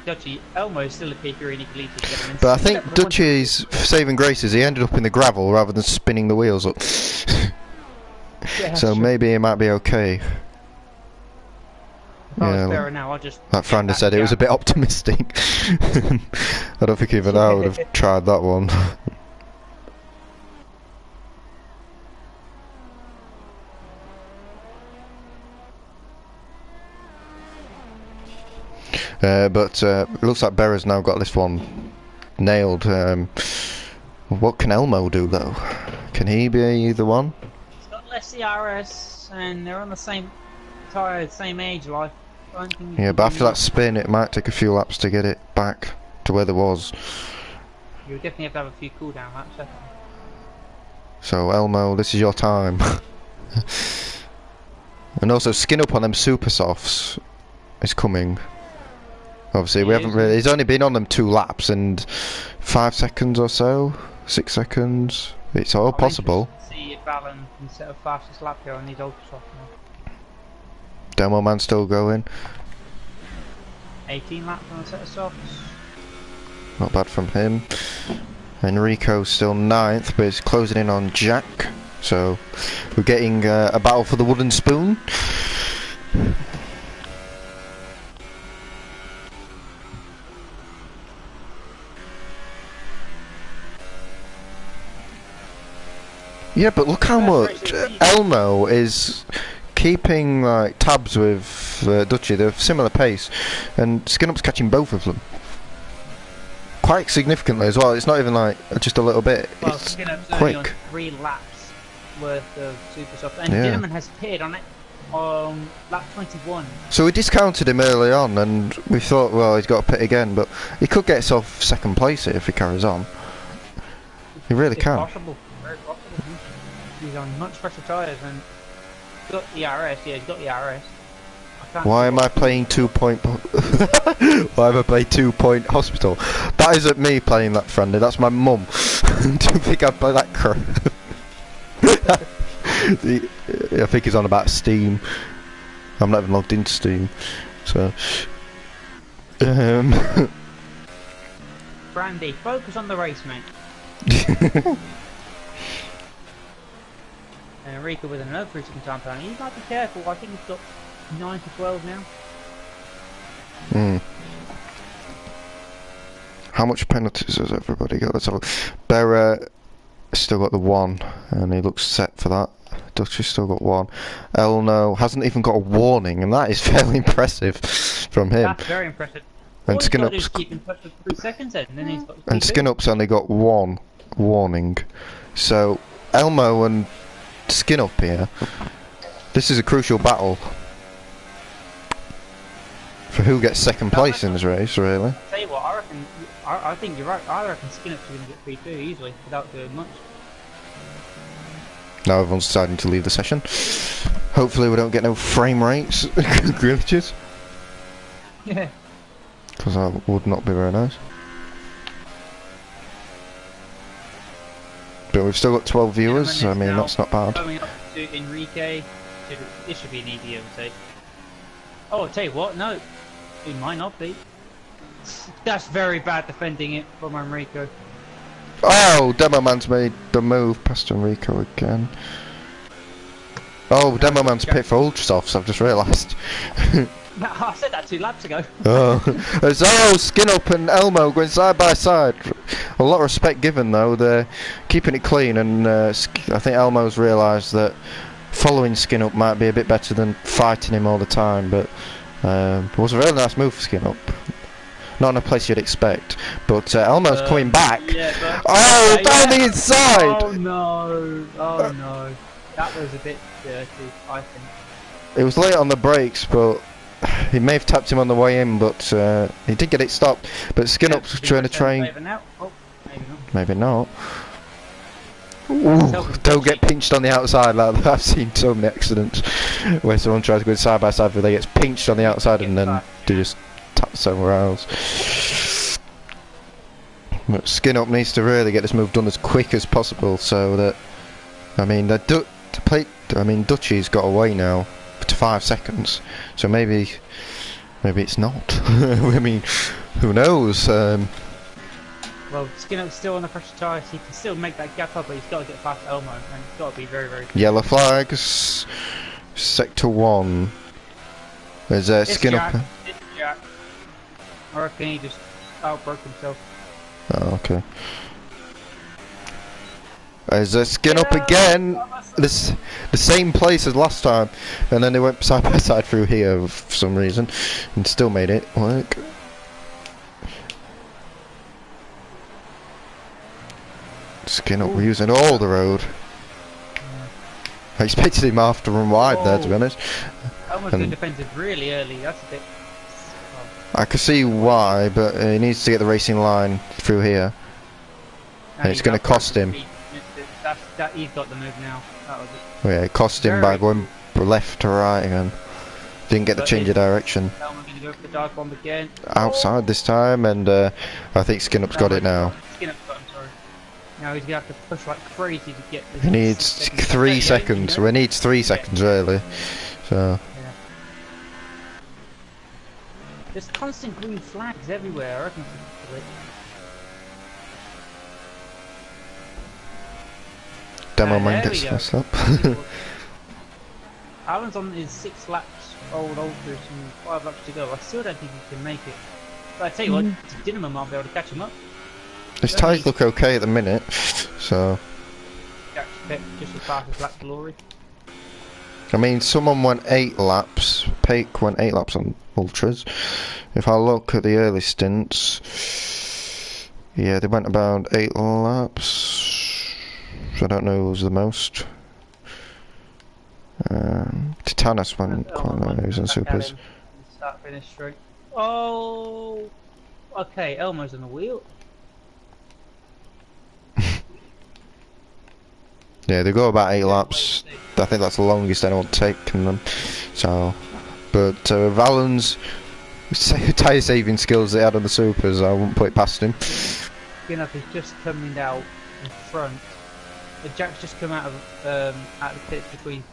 Elmo's still a P3 and he can lead to get him in. But I think Dutchy's saving graces, he ended up in the gravel rather than spinning the wheels up. Yeah, so maybe it might be okay. If I was better now, I'll just... Like Franda said, it was a bit optimistic. I don't think even I would have tried that one. But it looks like Berra's now got this one nailed. What can Elmo do though? Can he be the one? He's got less CRS and they're on the same tyre, same age life. Yeah, but after that spin it might take a few laps to get it back to where there was. You would definitely have to have a few cooldown laps, definitely. So Elmo, this is your time. And also skin up on them super softs is coming. Obviously, we haven't really. He's only been on them 2 laps and 5 seconds or so, 6 seconds. It's all possible. See if Alan can set a fastest lap here on these ultra soft now. Demo man still going. 18 laps on a set of softs. Not bad from him. Enrico's still 9th, but he's closing in on Jack. So we're getting a battle for the wooden spoon. Yeah, but look how much Elmo is keeping like tabs with Dutchy. They're similar pace, and Skinup's catching both of them quite significantly as well. It's not even like just a little bit. Well, It's Skinup's quick. only on 3 laps worth of super soft, and Yeah. Dinnerman has appeared on it on lap 21. So we discounted him early on, and we thought, well, he's got to pit again, but he could get himself second place here if he carries on. He really It's can. possible, very possible. He's on much fresher tyres and he's got the RS. Yeah, he's got the RS. Why am I playing 2 point? Why have I played 2 point hospital? That isn't me playing that, friendly. That's my mum. Do you think I play that crap? I think he's on about Steam. I'm not even logged into Steam, so. Brandy, focus on the race, mate. And Enrico with another 3-second time penalty. He might be careful. I think he's got 9 to 12 now. How much penalties has everybody got? Let's have a look. Berra still got the 1, and he looks set for that. Dutchy's still got 1. Elno hasn't even got a warning, and that is fairly impressive from him. That's very impressive. And All he's got to do is Skinup's keep in touch with 3 seconds then, and then he's got to and keep it. Skinup's only got 1 warning. So Elmo and Skinup here. This is a crucial battle for who gets second place in this race, really. Tell you what, I think you're right. I reckon Skinup's going to get P2 easily without doing much. Now everyone's deciding to leave the session. Hopefully we don't get no frame rates glitches, Yeah. because that would not be very nice. But we've still got 12 viewers, I mean that's not bad. Coming up to Enrique. This should be an easy overtake. Oh, I'll tell you what, no. It might not be. That's very bad defending it from Enrico. Oh, Demo Man's made the move past Enrico again. Oh, Demo Man's pit for ultra softs, I've just realised. I said that 2 laps ago. Oh, it's Skin Up and Elmo going side by side. A lot of respect given though. They're keeping it clean, and I think Elmo's realised that following Skin Up might be a bit better than fighting him all the time. But it was a really nice move for Skin Up. Not in a place you'd expect. But Elmo's coming back. Yeah, but Oh, down the inside! Oh no! Oh no! That was a bit dirty, I think. It was late on the brakes, but he may have tapped him on the way in, but he did get it stopped. But Skin Up's trying to train. Oh, maybe not. Maybe not. Ooh, don't get pinched on the outside like that. I've seen so many accidents where someone tries to go side by side, but they get pinched on the outside and then they just tap somewhere else. But Skin Up needs to really get this move done as quick as possible, so that I mean Dutchy's got away now to 5 seconds, so maybe it's not. I mean, who knows? Well, Skinner's still on the pressure tyres. He can still make that gap up, but he's got to get past Elmo, and it's got to be very, very. Yellow flags. Sector 1. There's Skin Up. It's Jack. I reckon he just outbroke himself. Oh, okay. There's Skin Up again. The same place as last time, and then they went side by side through here for some reason, and still made it work. Skin Up, we're using all the road. I expected him half to run wide there, to be honest. Elmo's been defended really early. That's a bit. I can see why, but he needs to get the racing line through here. And it's going to cost him. He's got the move now. That was it. Yeah, it cost him by going left to right again. Didn't get the change of direction. Elmo's going to go for the dive bomb again. Outside this time, and I think Skin Up's got it now. Skin Up's got him, sorry. Now he's going to have to push like crazy to get this. He needs 3 seconds. Well, he needs 3 seconds really. So. Yeah. There's constant green flags everywhere. I reckon it's a glitch. Demo Man there gets we go. messed up. Alan's on his 6 laps old Ultras and 5 laps to go. I still don't think he can make it. But I tell you what, Dinamo might be able to catch him up. His tyres look okay at the minute, so. Just as fast as Black Glory. I mean, someone went 8 laps. Peak went 8 laps on Ultras. If I look at the early stints, yeah, they went about 8 laps. So I don't know who was the most. Titanis went quite low. He was on supers. Start finish straight. Oh, okay. Elmo's on the wheel. Yeah, they go about 8 laps. I think that's the longest anyone taken them. So, but Valen's tyre saving skills they had on the supers, I wouldn't put it past him. Enough is just coming out in front. Jack's just come out of the pits between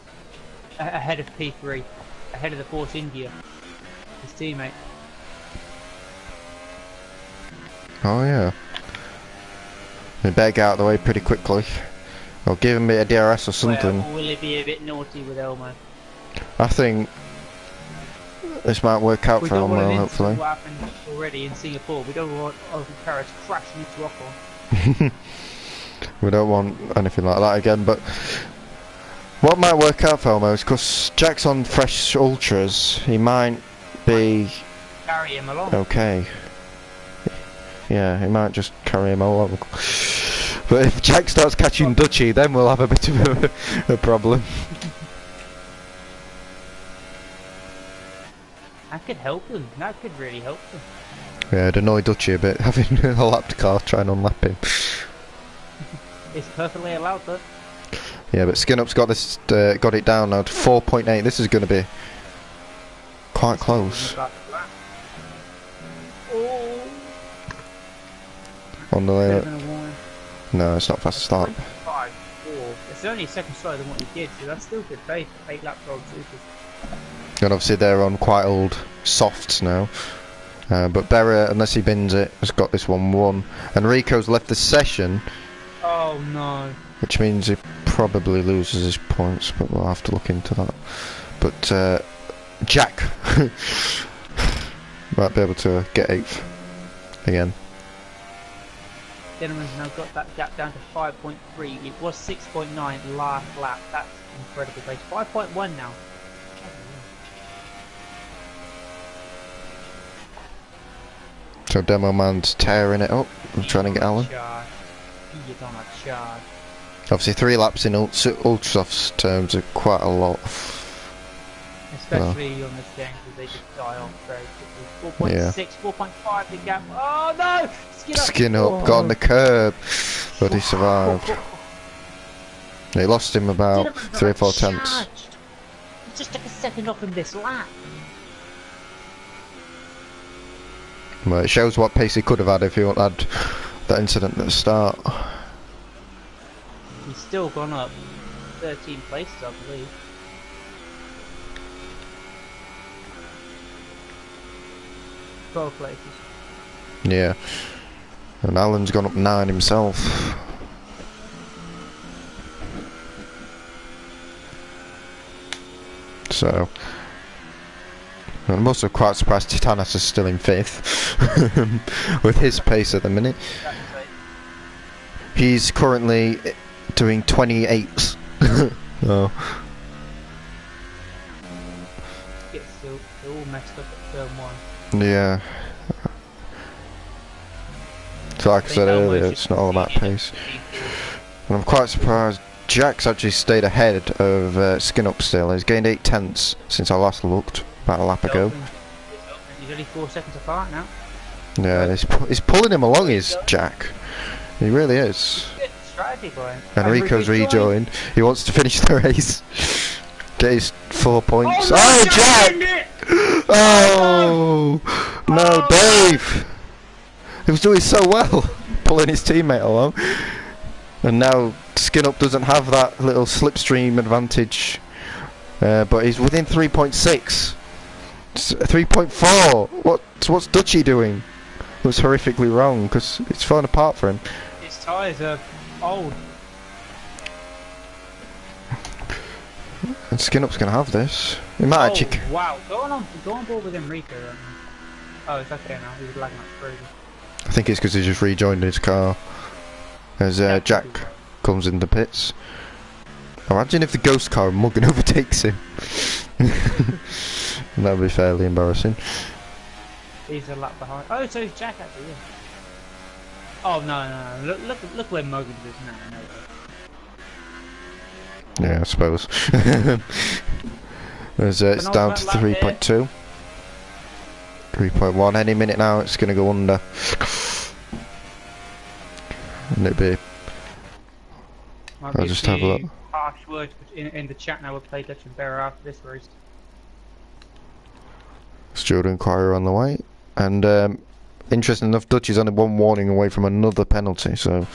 ahead of P3, ahead of the Force India, his teammate. Oh yeah. They better get out of the way pretty quickly. Or give him a DRS or something. Well, will he be a bit naughty with Elmo? I think this might work out for Elmo, hopefully. What happened already in Singapore? We don't want Open Carriage crashing into Ocon. We don't want anything like that again, but what might work out for Elmo is because Jack's on fresh Ultras, he might be carry him along. Okay. Yeah, he might just carry him along. But if Jack starts catching Dutchy, then we'll have a bit of a problem. That could help them. That could really help them. Yeah, it'd annoy Dutchy a bit, having a lapped car try and unlap him. It's perfectly allowed though. Yeah, but Skinup's got this, got it down now to 4.8. This is going to be quite close. Oh. On the way. No, it's not fast start. 5, 4. It's only a second slower than what he did, so that's still good pace. 8 laps old supers. And obviously they're on quite old softs now. But Berra, unless he bins it, has got this one won. And Rico's left the session. Oh no. Which means he probably loses his points, but we'll have to look into that. But Jack might be able to get 8th again. Gentleman's now got that gap down to 5.3. It was 6.9 last lap. That's incredible pace. 5.1 now. So Demo Man's tearing it up and trying to get Alan. He is on a charge. Obviously 3 laps in Ultrasoft's terms are quite a lot. Especially on this game because they just die off very quickly. 4.6, yeah. 4.5 the gap. Oh no! Skin up, got on the curb, but he survived. They lost him about 3 or 4 tenths. He just took a second off in this lap. Well, it shows what pace he could have had if he hadn't had that incident at the start. He's still gone up 13 places, I believe. Places. Yeah. And Alan's gone up 9 himself. So I'm also quite surprised Titanis is still in 5th with his pace at the minute. He's currently doing 28s. Oh. They're all messed up at turn 1. Yeah. So like I said earlier, it's not all about pace. And I'm quite surprised Jack's actually stayed ahead of Skinup still. He's gained 8 tenths since I last looked, about a lap ago. He's only 4 seconds apart now. Yeah, he's pulling him along, is Jack. He really is. Good strategy, Brian. Enrico's rejoined. He wants to finish the race. Get his 4 points. Oh, no, Jack! Oh! No, Dave! He was doing so well, pulling his teammate along. And now Skinup doesn't have that little slipstream advantage. But he's within 3.6. 3.4! What's Dutchy doing? It was horrifically wrong, because it's falling apart for him. His tyres are old. And Skinup's going to have this. He might actually... Wow, go on board with Enrico. Oh, it's okay now. He was lagging like crazy. I think it's because he just rejoined his car as Jack comes in the pits. Imagine if the ghost car mugging overtakes him. That would be fairly embarrassing. He's a lap behind. Oh, so is Jack actually, yeah. Oh, no. Look where Muggins is now. No. Yeah, I suppose. It's down to 3.2. 3.1. Any minute now it's going to go under. And it'd be... I'll just have a look. Harsh words in the chat now. We'll play Dutch and Bear after this race. Steward inquiry on the way. And interesting enough, Dutch is only one warning away from another penalty, so...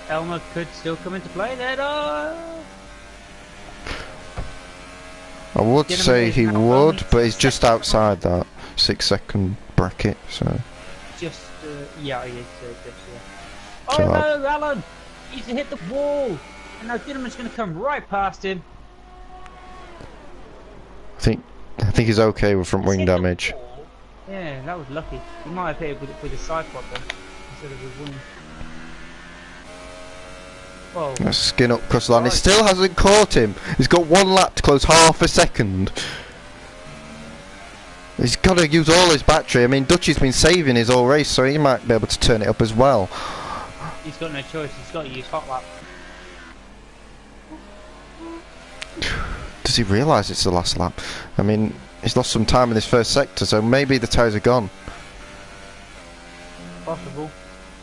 Elmer could still come into play there, though. I would say he would, but he's just outside that 6-second bracket, so... Just, yeah, he is, just, yeah. So Oh no, Alan! He's hit the wall! And now Dinnerman's going to come right past him. I think he's okay with front wing damage. Yeah, that was lucky. He might have hit it with a side pod then, instead of his wing. Whoa. Let's skin up across the line. He still hasn't caught him. He's got one lap to close half a second. He's got to use all his battery. I mean, Dutchy's been saving his whole race, so he might be able to turn it up as well. He's got no choice. He's got to use hot lap. Does he realise it's the last lap? I mean, he's lost some time in this first sector, so maybe the tyres are gone. Possible.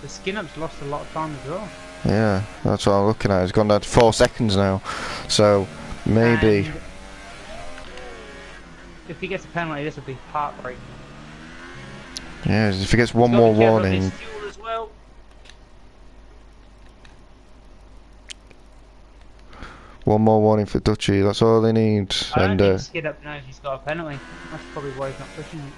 The skin up's lost a lot of time as well. Yeah, that's what I'm looking at. It's gone down to 4 seconds now, so maybe. And if he gets a penalty, this will be heartbreaking. Yeah, if he gets one more warning. As well. One more warning for Dutchy, that's all he needs. I don't think Skid Up knows he's got a penalty. That's probably why he's not pushing it.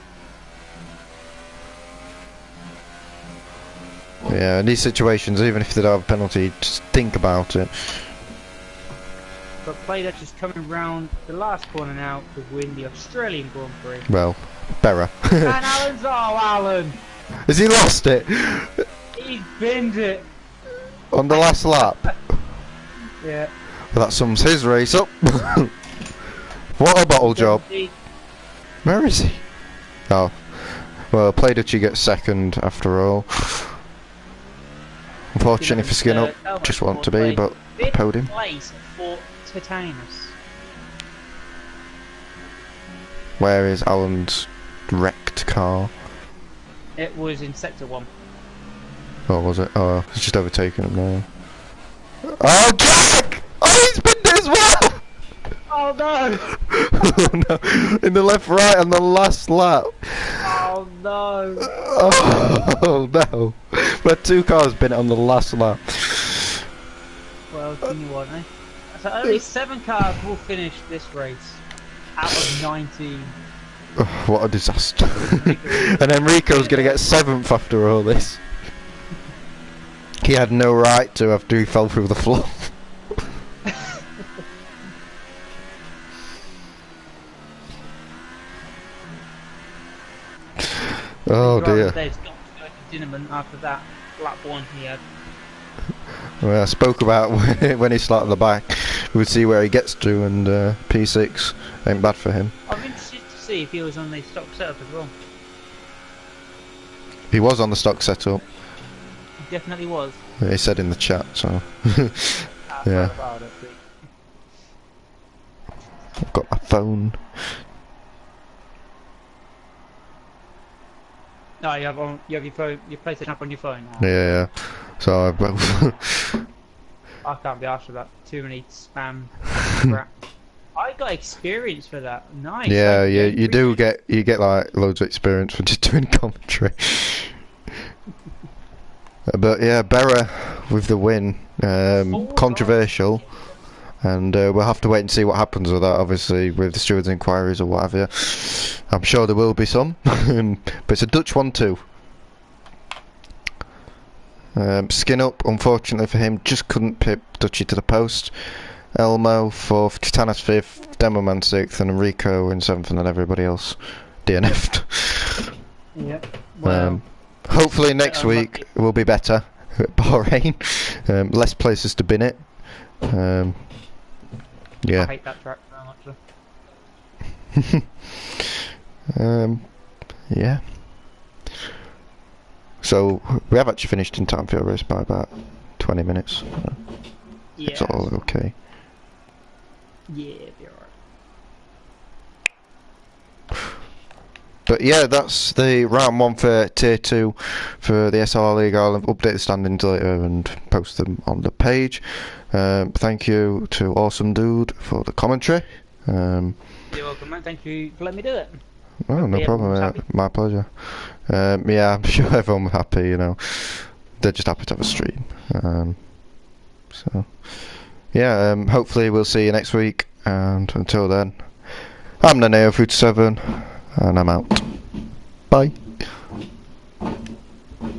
Yeah, in these situations, even if they don't have a penalty, just think about it. But Play Dutch is coming round the last corner now to win the Australian Grand Prix. Well, Berra. And Alan's, oh, Alan! Has he lost it? He's binned it! On the last lap? Yeah. Well, that sums his race up. What a bottle job. Where is he? Oh. Well, Play Dutchy gets second after all. Unfortunately for Skin Up, just want to be, but podium. Place for Titanus. Where is Alan's wrecked car? It was in Sector 1. Oh, was it? Oh, it's just overtaken him now. Oh, Jack! Oh, he's been there as well! Oh no! Oh no! In the left, right, on the last lap. Oh no! Oh no! But 2 cars been on the last lap. Well, can you want, eh? So only 7 cars will finish this race out of 19. Oh, what a disaster! And Enrico's gonna get 7th after all this. He had no right to after he fell through the floor. Oh dear. After that lap 1 he had. Well, I spoke about when he started the back. We'll see where he gets to, and P6 ain't bad for him. I'm interested to see if he was on the stock setup as well. He was on the stock setup. He definitely was. He said in the chat, so yeah. I've got my phone. No, you have your phone. You place it up on your phone. Now. Yeah. So I've got. I can't be asked for that. Too many spam crap. I got experience for that. Nice. Yeah, you do get like loads of experience for just doing commentary. But yeah, Berra with the win. Controversial. And we'll have to wait and see what happens with that, obviously, with the stewards' inquiries or whatever. I'm sure there will be some. But it's a Dutch one too. Skin Up, unfortunately for him, just couldn't pip Dutchy to the post. Elmo 4th, Titanus 5th, Demoman 6th, and Enrico in 7th, and then everybody else DNF'd. Yep. Well, hopefully next week will be better at Bahrain. Less places to bin it. I Yeah. hate that track very much. Yeah. So we have actually finished in time for your race by about 20 minutes. It's Yeah. all okay. Yeah, it'll be alright. But yeah, that's the round 1 for tier 2 for the SLR League. I'll update the standings later and post them on the page. Thank you to Awesome Dude for the commentary. You're welcome, man. Thank you for letting me do it. Oh, no Hopefully problem. everyone's happy. My pleasure. Yeah, I'm sure everyone was happy. You know, they're just happy to have a stream. So yeah, hopefully we'll see you next week. And until then, I'm Naneo 7 and I'm out. Bye.